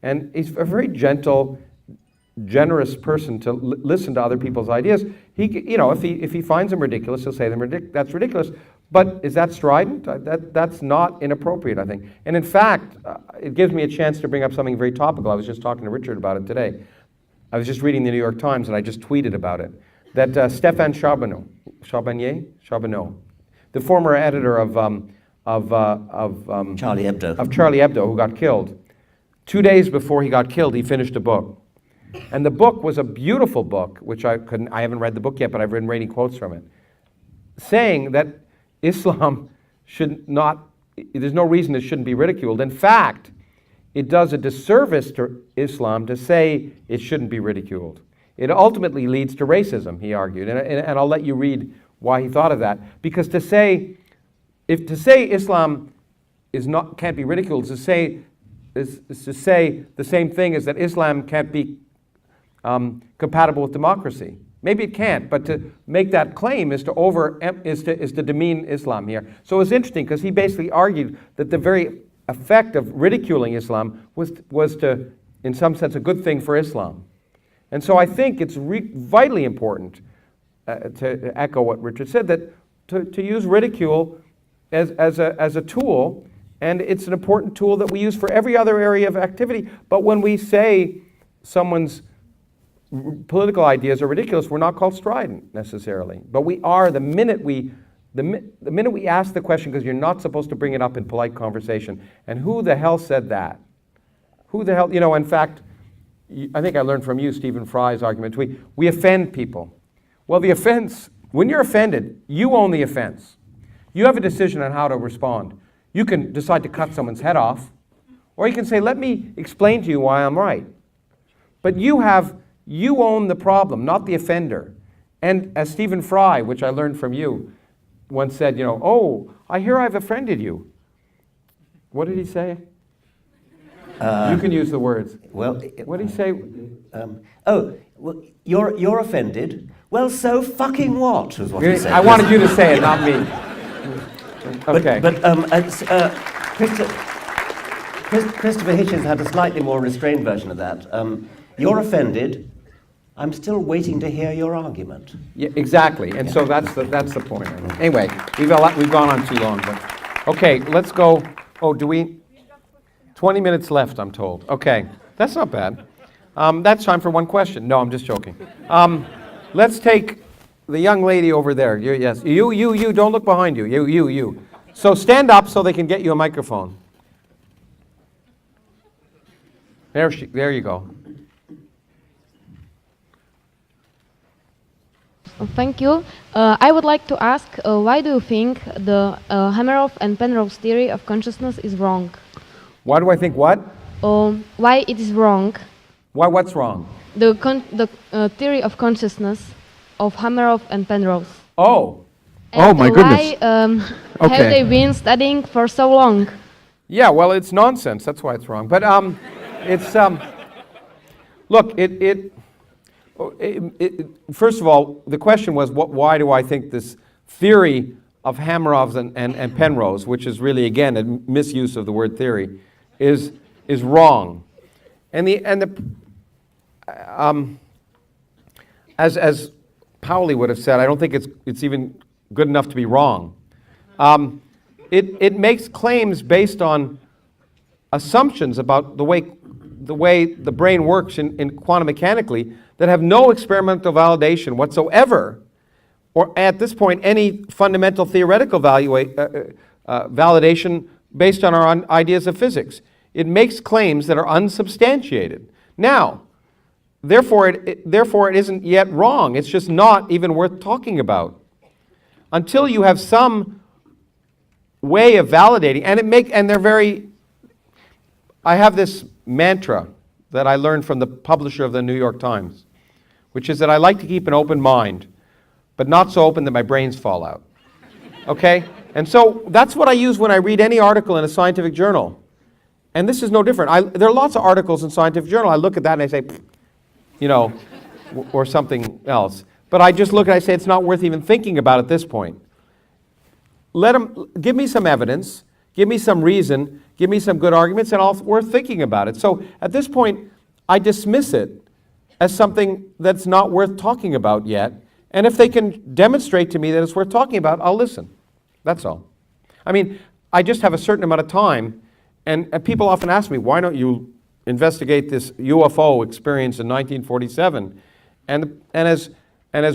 and he's a very gentle, generous person to listen to other people's ideas. If he finds them ridiculous, he'll say that's ridiculous. But is that strident? That's not inappropriate, I think. And in fact, it gives me a chance to bring up something very topical. I was just talking to Richard about it today. I was just reading the New York Times, and I just tweeted about it. That Stéphane Charbonneau, the former editor of Charlie Hebdo, who got killed. 2 days before he got killed, he finished a book. And the book was a beautiful book, which I haven't read the book yet, but I've been reading quotes from it, saying that Islam there's no reason it shouldn't be ridiculed. In fact, it does a disservice to Islam to say it shouldn't be ridiculed. It ultimately leads to racism, he argued. And I'll let you read why he thought of that. Because to say Islam can't be ridiculed is to say the same thing as that Islam can't be compatible with democracy. Maybe it can't, but to make that claim is to demean Islam here. So it's interesting because he basically argued that the very effect of ridiculing Islam was to, in some sense, a good thing for Islam. And so I think it's vitally important to echo what Richard said, that to use ridicule as a tool, and it's an important tool that we use for every other area of activity. But when we say someone's political ideas are ridiculous, we're not called strident necessarily. But we are the minute we ask the question, because you're not supposed to bring it up in polite conversation. And who the hell said that? Who the hell, in fact, I think I learned from you, Stephen Fry's argument, we offend people. Well, the offense, when you're offended, you own the offense. You have a decision on how to respond. You can decide to cut someone's head off, or you can say, let me explain to you why I'm right. But you own the problem, not the offender. And as Stephen Fry, which I learned from you, once said, oh, I hear I've offended you. What did he say? You can use the words. Well, what did he say? Well, you're offended. Well, so fucking what? Was what he said. I wanted you to say it, not me. Okay. But Christopher Hitchens had a slightly more restrained version of that. You're offended. I'm still waiting to hear your argument. Yeah, exactly. And so that's the point. Anyway, we've gone on too long. But okay, let's go. Oh, do we? 20 minutes left, I'm told. Okay, that's not bad. That's time for one question. No, I'm just joking. Let's take the young lady over there. Yes, you. Don't look behind you. You. So stand up so they can get you a microphone. There you go. Thank you. I would like to ask, why do you think the Hameroff and Penrose theory of consciousness is wrong? Why do I think what? Why it is wrong? What's wrong? The theory of consciousness of Hameroff and Penrose. Oh. And My goodness. Why have they been studying for so long? Yeah, well, it's nonsense. That's why it's wrong. But it's look. First of all, the question was, why do I think this theory of Hameroff's and Penrose, which is really, again, a misuse of the word theory, is wrong? As Pauli would have said, I don't think it's even good enough to be wrong. It makes claims based on assumptions about the way the brain works in quantum mechanically that have no experimental validation whatsoever, or at this point any fundamental theoretical validation based on our ideas of physics. It makes claims that are unsubstantiated. Now, therefore it isn't yet wrong. It's just not even worth talking about until you have some way of validating. And they're very. I have this mantra that I learned from the publisher of the New York Times, which is that I like to keep an open mind, but not so open that my brains fall out. Okay? And so that's what I use when I read any article in a scientific journal. And this is no different. There are lots of articles in scientific journal. I look at that and I say, or something else. But I just look and I say, it's not worth even thinking about at this point. Give me some evidence, give me some reason, give me some good arguments, and it's worth thinking about it. So at this point, I dismiss it as something that's not worth talking about yet. And if they can demonstrate to me that it's worth talking about, I'll listen. That's all. I mean, I just have a certain amount of time, and people often ask me, why don't you investigate this UFO experience in 1947? And as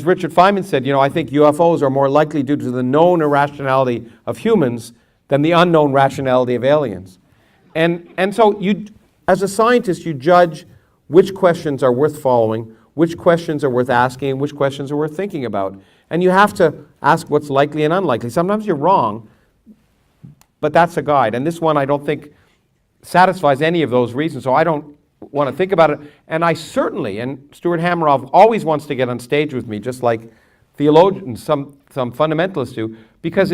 Richard Feynman said, I think UFOs are more likely due to the known irrationality of humans than the unknown rationality of aliens. And so you, as a scientist, you judge which questions are worth following, which questions are worth asking, which questions are worth thinking about. And you have to ask what's likely and unlikely. Sometimes you're wrong, but that's a guide. And this one I don't think satisfies any of those reasons, so I don't want to think about it. And I certainly, and Stuart Hameroff always wants to get on stage with me, just like theologians, some fundamentalists do, because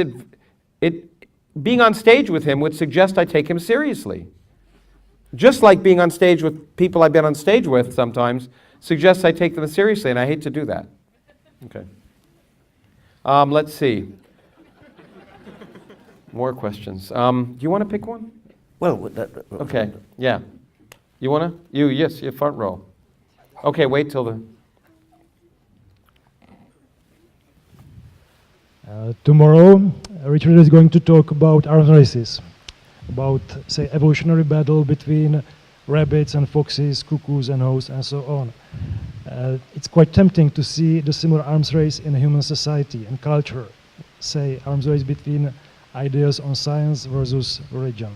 being on stage with him would suggest I take him seriously. Just like being on stage with people I've been on stage with sometimes suggests I take them seriously, and I hate to do that. Okay. Let's see. More questions. Do you want to pick one? Well, Okay, yeah. You want to? Yes, your front row. Okay, wait till the... Tomorrow, Richard is going to talk about arms races, about, say, evolutionary battle between rabbits and foxes, cuckoos and owls, and so on. It's quite tempting to see the similar arms race in human society and culture, say, arms race between ideas on science versus religion,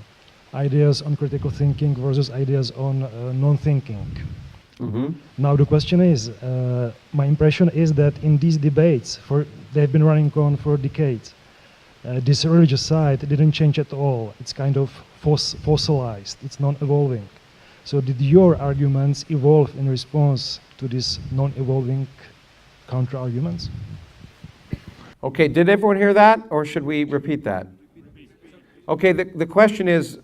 ideas on critical thinking versus ideas on non-thinking. Mm-hmm. Now the question is, my impression is that in these debates, they've been running on for decades, this religious side didn't change at all. It's kind of fossilized, it's non-evolving. So did your arguments evolve in response to these non-evolving counter-arguments? Okay, did everyone hear that, or should we repeat that? Okay, the question is,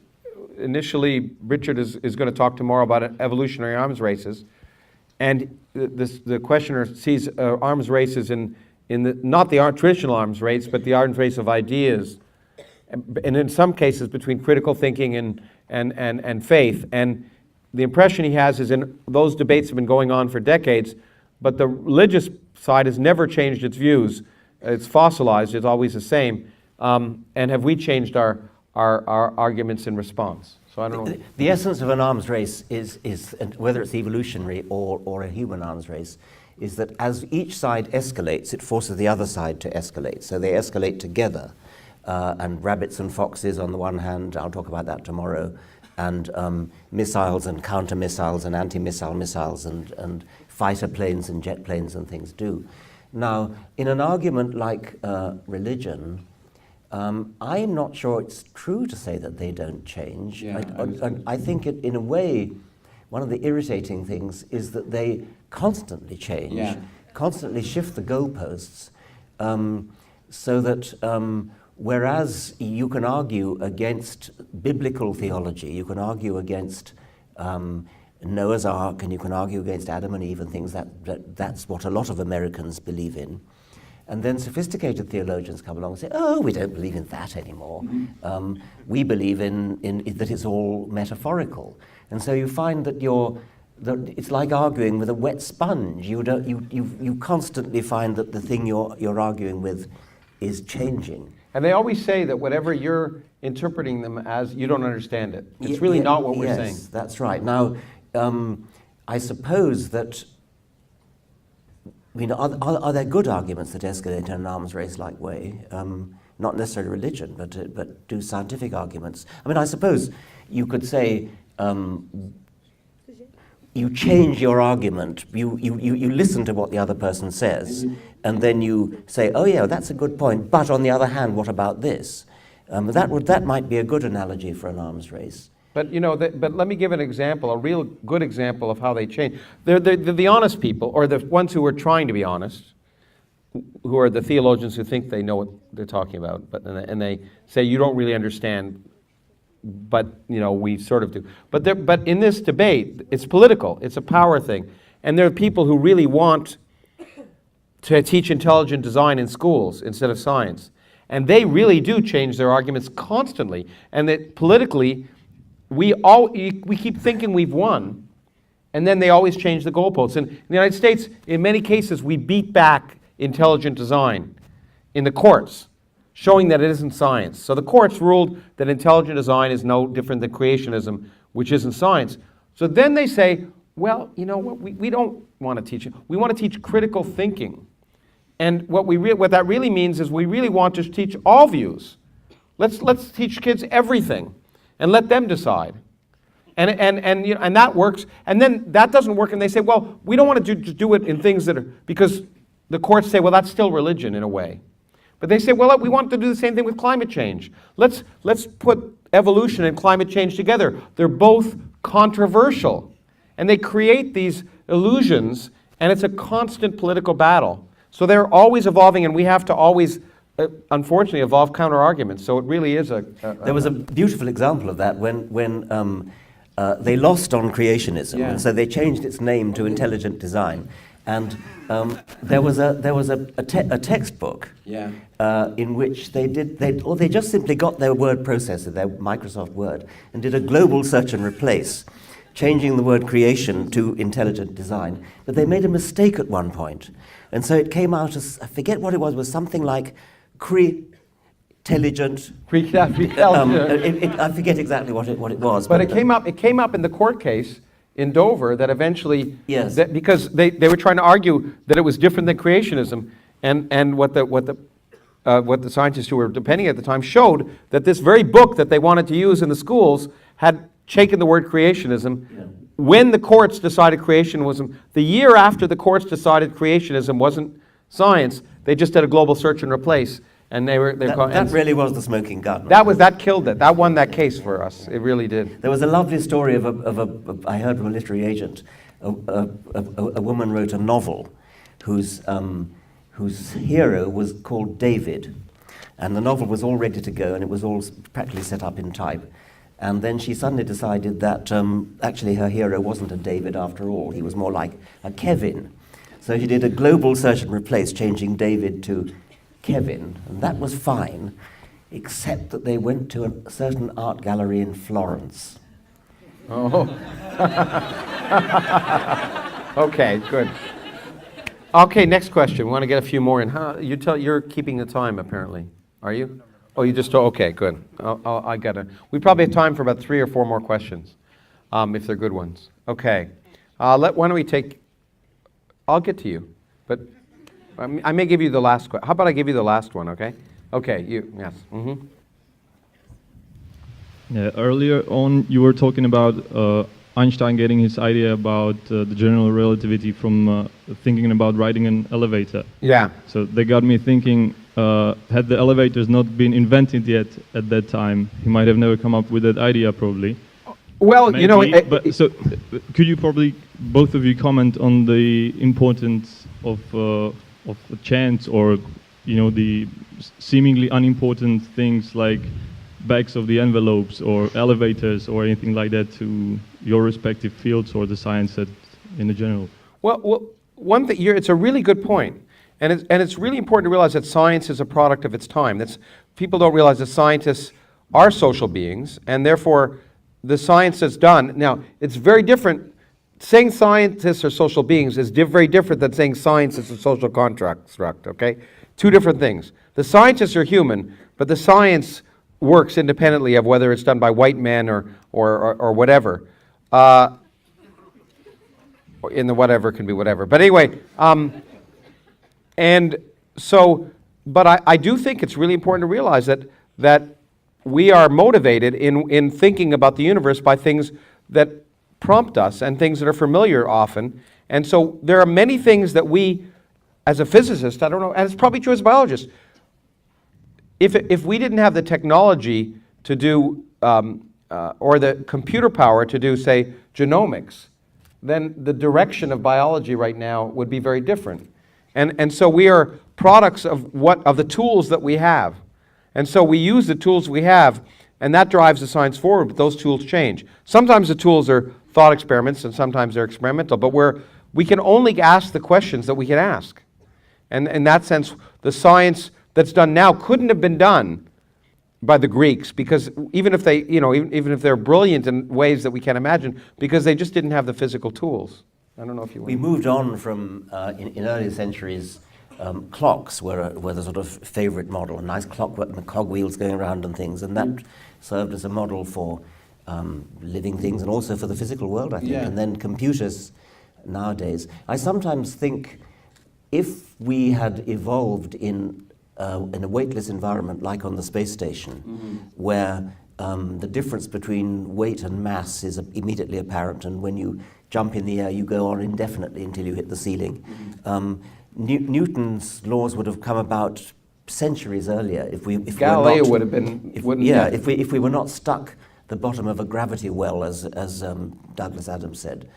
initially, Richard is going to talk tomorrow about evolutionary arms races, and the questioner sees arms races in not the traditional arms race, but the arms race of ideas, and in some cases between critical thinking and faith. And the impression he has is those debates have been going on for decades, but the religious side has never changed its views. It's fossilized, it's always the same. And have we changed our arguments in response? So I don't know. The essence of an arms race is whether it's evolutionary or a human arms race, is that as each side escalates, it forces the other side to escalate. So they escalate together. And rabbits and foxes on the one hand, I'll talk about that tomorrow, and missiles and counter-missiles and anti-missile missiles and fighter planes and jet planes and things do. Now, in an argument like religion, I'm not sure it's true to say that they don't change. Yeah, I think in a way, one of the irritating things is that they constantly change, constantly shift the goalposts, so that whereas you can argue against biblical theology, you can argue against Noah's Ark, and you can argue against Adam and Eve and things, that's what a lot of Americans believe in. And then sophisticated theologians come along and say, oh, we don't believe in that anymore. We believe in that it's all metaphorical. And so you find that it's like arguing with a wet sponge. You constantly find that the thing you're arguing with is changing. And they always say that whatever you're interpreting them as, you don't understand it. It's really not what we're saying. Yes, that's right. Now, I suppose that, are there good arguments that escalate in an arms race-like way? Not necessarily religion, but do scientific arguments. I mean, I suppose you could say you change your argument. You listen to what the other person says, and then you say, oh yeah, that's a good point, but on the other hand, what about this? That might be a good analogy for an arms race. But but let me give an example, a real good example of how they change. They're the honest people, or the ones who are trying to be honest, who are the theologians who think they know what they're talking about, and they say you don't really understand, but we sort of do. But in this debate, it's political. It's a power thing, and there are people who really want to teach intelligent design in schools instead of science, and they really do change their arguments constantly, and that politically. We keep thinking we've won, and then they always change the goalposts. And in the United States, in many cases, we beat back intelligent design in the courts, showing that it isn't science. So the courts ruled that intelligent design is no different than creationism, which isn't science. So then they say, well, you know what, we don't want to teach it. We want to teach critical thinking. And what that really means is we really want to teach all views. Let's teach kids everything. And let them decide, and that works. And then that doesn't work, and they say, well, we don't want to do it in things that are, because the courts say, well, that's still religion in a way. But they say, well, we want to do the same thing with climate change. Let's put evolution and climate change together. They're both controversial, and they create these illusions, and it's a constant political battle. So they're always evolving, and we have to always unfortunately evolve counter-arguments. So it really is There was a beautiful example of that when they lost on creationism, Yeah. and so they changed its name to intelligent design. And there was a textbook Yeah. in which they just simply got their word processor, their Microsoft Word, and did a global search and replace, changing the word creation to intelligent design. But they made a mistake at one point, and so it came out as, I forget what it was something like intelligent. I forget exactly what it was. But it came up in the court case in Dover that eventually, Yes. because they were trying to argue that it was different than creationism, and what the scientists who were depending at the time showed that this very book that they wanted to use in the schools had taken the word creationism. Yeah. When the courts decided creationism, the year after the courts decided creationism wasn't science, they just did a global search and replace, and That really was the smoking gun. that killed it. That won that case for us. It really did. There was a lovely story of I heard from a literary agent, a woman wrote a novel whose hero was called David, and the novel was all ready to go, and it was all practically set up in type. And then she suddenly decided that actually her hero wasn't a David after all. He was more like a Kevin. So she did a global search and replace, changing David to Kevin, and that was fine, except that they went to a certain art gallery in Florence. Oh. Okay, good. Okay, next question. We want to get a few more in. You're keeping the time, apparently. Are you? Oh, you just okay, good. We probably have time for about 3 or 4 more questions, if they're good ones. Okay. Why don't we take... I'll get to you, but I may give you the last question. How about I give you the last one, okay? Okay, yes. Mm-hmm. Yeah, earlier on, you were talking about Einstein getting his idea about the general relativity from thinking about riding an elevator. Yeah. So that got me thinking, had the elevators not been invented yet at that time, he might have never come up with that idea, probably. Well, Maybe, you know... so could you probably, both of you, comment on the importance of chance, or, you know, the seemingly unimportant things like backs of the envelopes or elevators or anything like that to your respective fields or the science that in the general? Well, one thing, it's a really good point. And it's really important to realize that science is a product of its time. People don't realize that scientists are social beings, and therefore the science that's done, now it's very different. Saying scientists are social beings is very different than saying science is a social construct, okay? 2 different things. The scientists are human, but the science works independently of whether it's done by white men or whatever. In the whatever can be whatever. But anyway, and so, but I do think it's really important to realize that we are motivated in thinking about the universe by things that prompt us and things that are familiar often. And so there are many things that we, as a physicist, I don't know, and it's probably true as a biologist, if we didn't have the technology to do, or the computer power to do, say, genomics, then the direction of biology right now would be very different. And so we are products of the tools that we have. And so we use the tools we have, and that drives the science forward, but those tools change. Sometimes the tools are thought experiments, and sometimes they're experimental, but we can only ask the questions that we can ask. And in that sense, the science that's done now couldn't have been done by the Greeks, because even if they, even if they're brilliant in ways that we can't imagine, because they just didn't have the physical tools. I don't know if you want. We moved on from, in earlier centuries, clocks were the sort of favorite model, a nice clock with the cogwheels going around and things, and that served as a model for living things and also for the physical world, I think. Yeah. And then computers nowadays. I sometimes think if we had evolved in a weightless environment like on the space station, where the difference between weight and mass is immediately apparent, and when you jump in the air you go on indefinitely until you hit the ceiling. Newton's laws would have come about centuries earlier if Galileo would have been, if we were not stuck the bottom of a gravity well, as Douglas Adams said.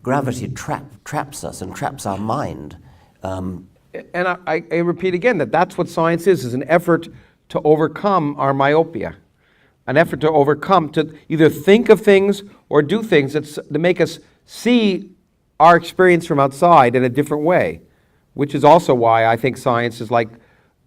Gravity traps us and traps our mind. and I repeat again that that's what science is an effort to overcome our myopia, an effort to overcome, to either think of things or do things that make us see our experience from outside in a different way, which is also why I think science is like,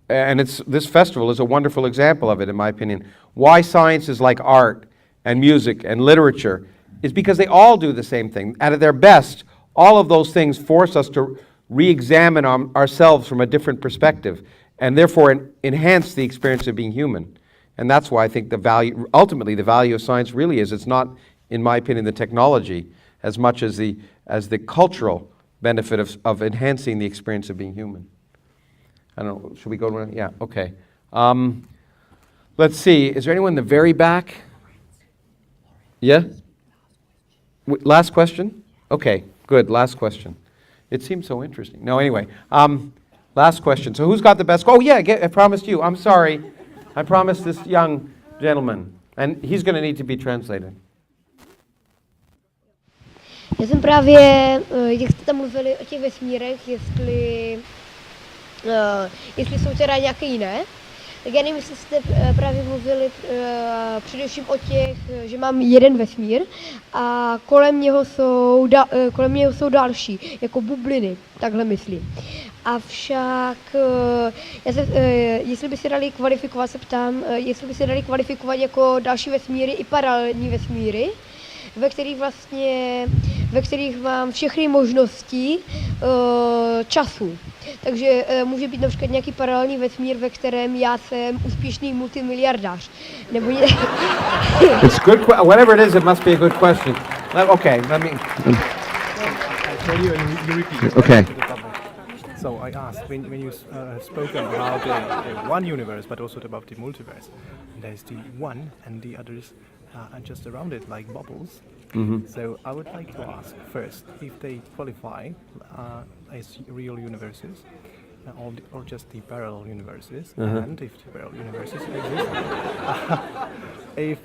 and this festival is a wonderful example of it, in my opinion. Why science is like art and music and literature is because they all do the same thing. At their best, all of those things force us to re-examine ourselves from a different perspective, and therefore enhance the experience of being human. And that's why I think ultimately the value of science really is, it's not, in my opinion, the technology as much as the cultural benefit of enhancing the experience of being human. I don't know, should we go to, yeah, okay. Let's see, is there anyone in the very back? Yeah? Last question? Okay, good, last question. It seems so interesting. No, anyway, last question. So who's got the best? Oh yeah, I promised you, I'm sorry. I promised this young gentleman, and he's going to need to be translated. Já jsem právě, jak jste tam mluvili o těch vesmírech, jestli jsou teda nějaké jiné, tak já nevím, jestli jste právě mluvili především o těch, že mám jeden vesmír a kolem něho jsou další, jako bubliny, takhle myslím. Avšak, jestli by se dali kvalifikovat, se ptám, jestli by se dali kvalifikovat jako další vesmíry i paralelní vesmíry, ve kterých mám všechny možnosti času. Takže může být například nějaký paralelní vesmír, ve kterém já jsem úspěšný multimiliardář. Nebo It's good. Whatever it is, it must be a good question. Okay, let me. I tell you, and you repeat. Okay. So I asked when you have spoken about the one universe, but also about the multiverse. There's the one, and the others are just around it, like bubbles. Mm-hmm. So I would like to ask first if they qualify as real universes, or just the parallel universes, and if the parallel universes exist, if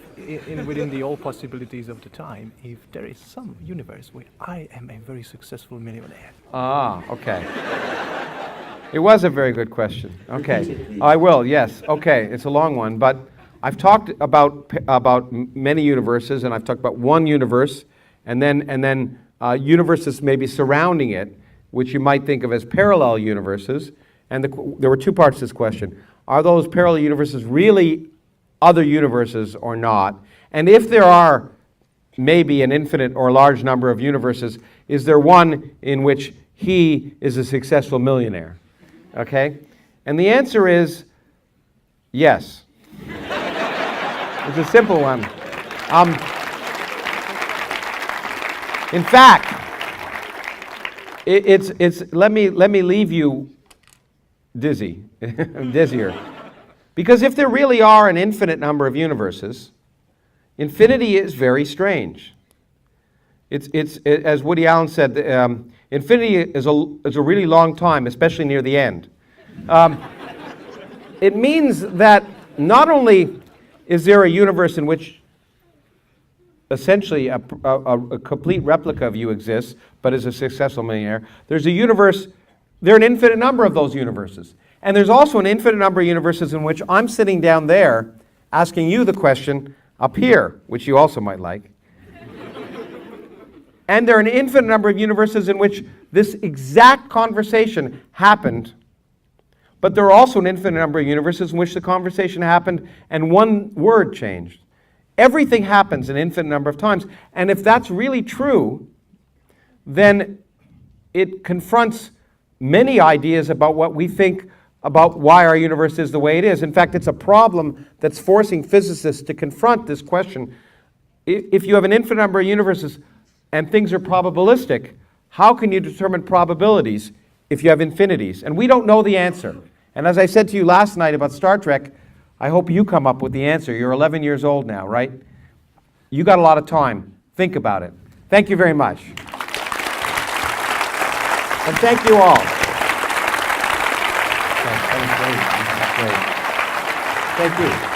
within the all possibilities of the time, if there is some universe where I am a very successful millionaire. Ah, okay. It was a very good question. Okay, I will. Yes. Okay, it's a long one, but I've talked about many universes, and I've talked about one universe, and then universes maybe surrounding it, which you might think of as parallel universes. And there were two parts to this question. Are those parallel universes really other universes or not? And if there are maybe an infinite or large number of universes, is there one in which he is a successful millionaire? Okay? And the answer is yes. It's a simple one. In fact, let me leave you dizzier. Because if there really are an infinite number of universes, infinity is very strange. It's as Woody Allen said, infinity is a really long time, especially near the end. It means that not only is there a universe in which essentially a complete replica of you exists, but is a successful millionaire, there are an infinite number of those universes. And there's also an infinite number of universes in which I'm sitting down there asking you the question up here, which you also might like. And there are an infinite number of universes in which this exact conversation happened, but there are also an infinite number of universes in which the conversation happened and one word changed. Everything happens an infinite number of times. And if that's really true, then it confronts many ideas about what we think about why our universe is the way it is. In fact, it's a problem that's forcing physicists to confront this question. If you have an infinite number of universes and things are probabilistic, how can you determine probabilities if you have infinities? And we don't know the answer. And as I said to you last night about Star Trek, I hope you come up with the answer. You're 11 years old now, right? You got a lot of time. Think about it. Thank you very much. And thank you all. That was great. Thank you.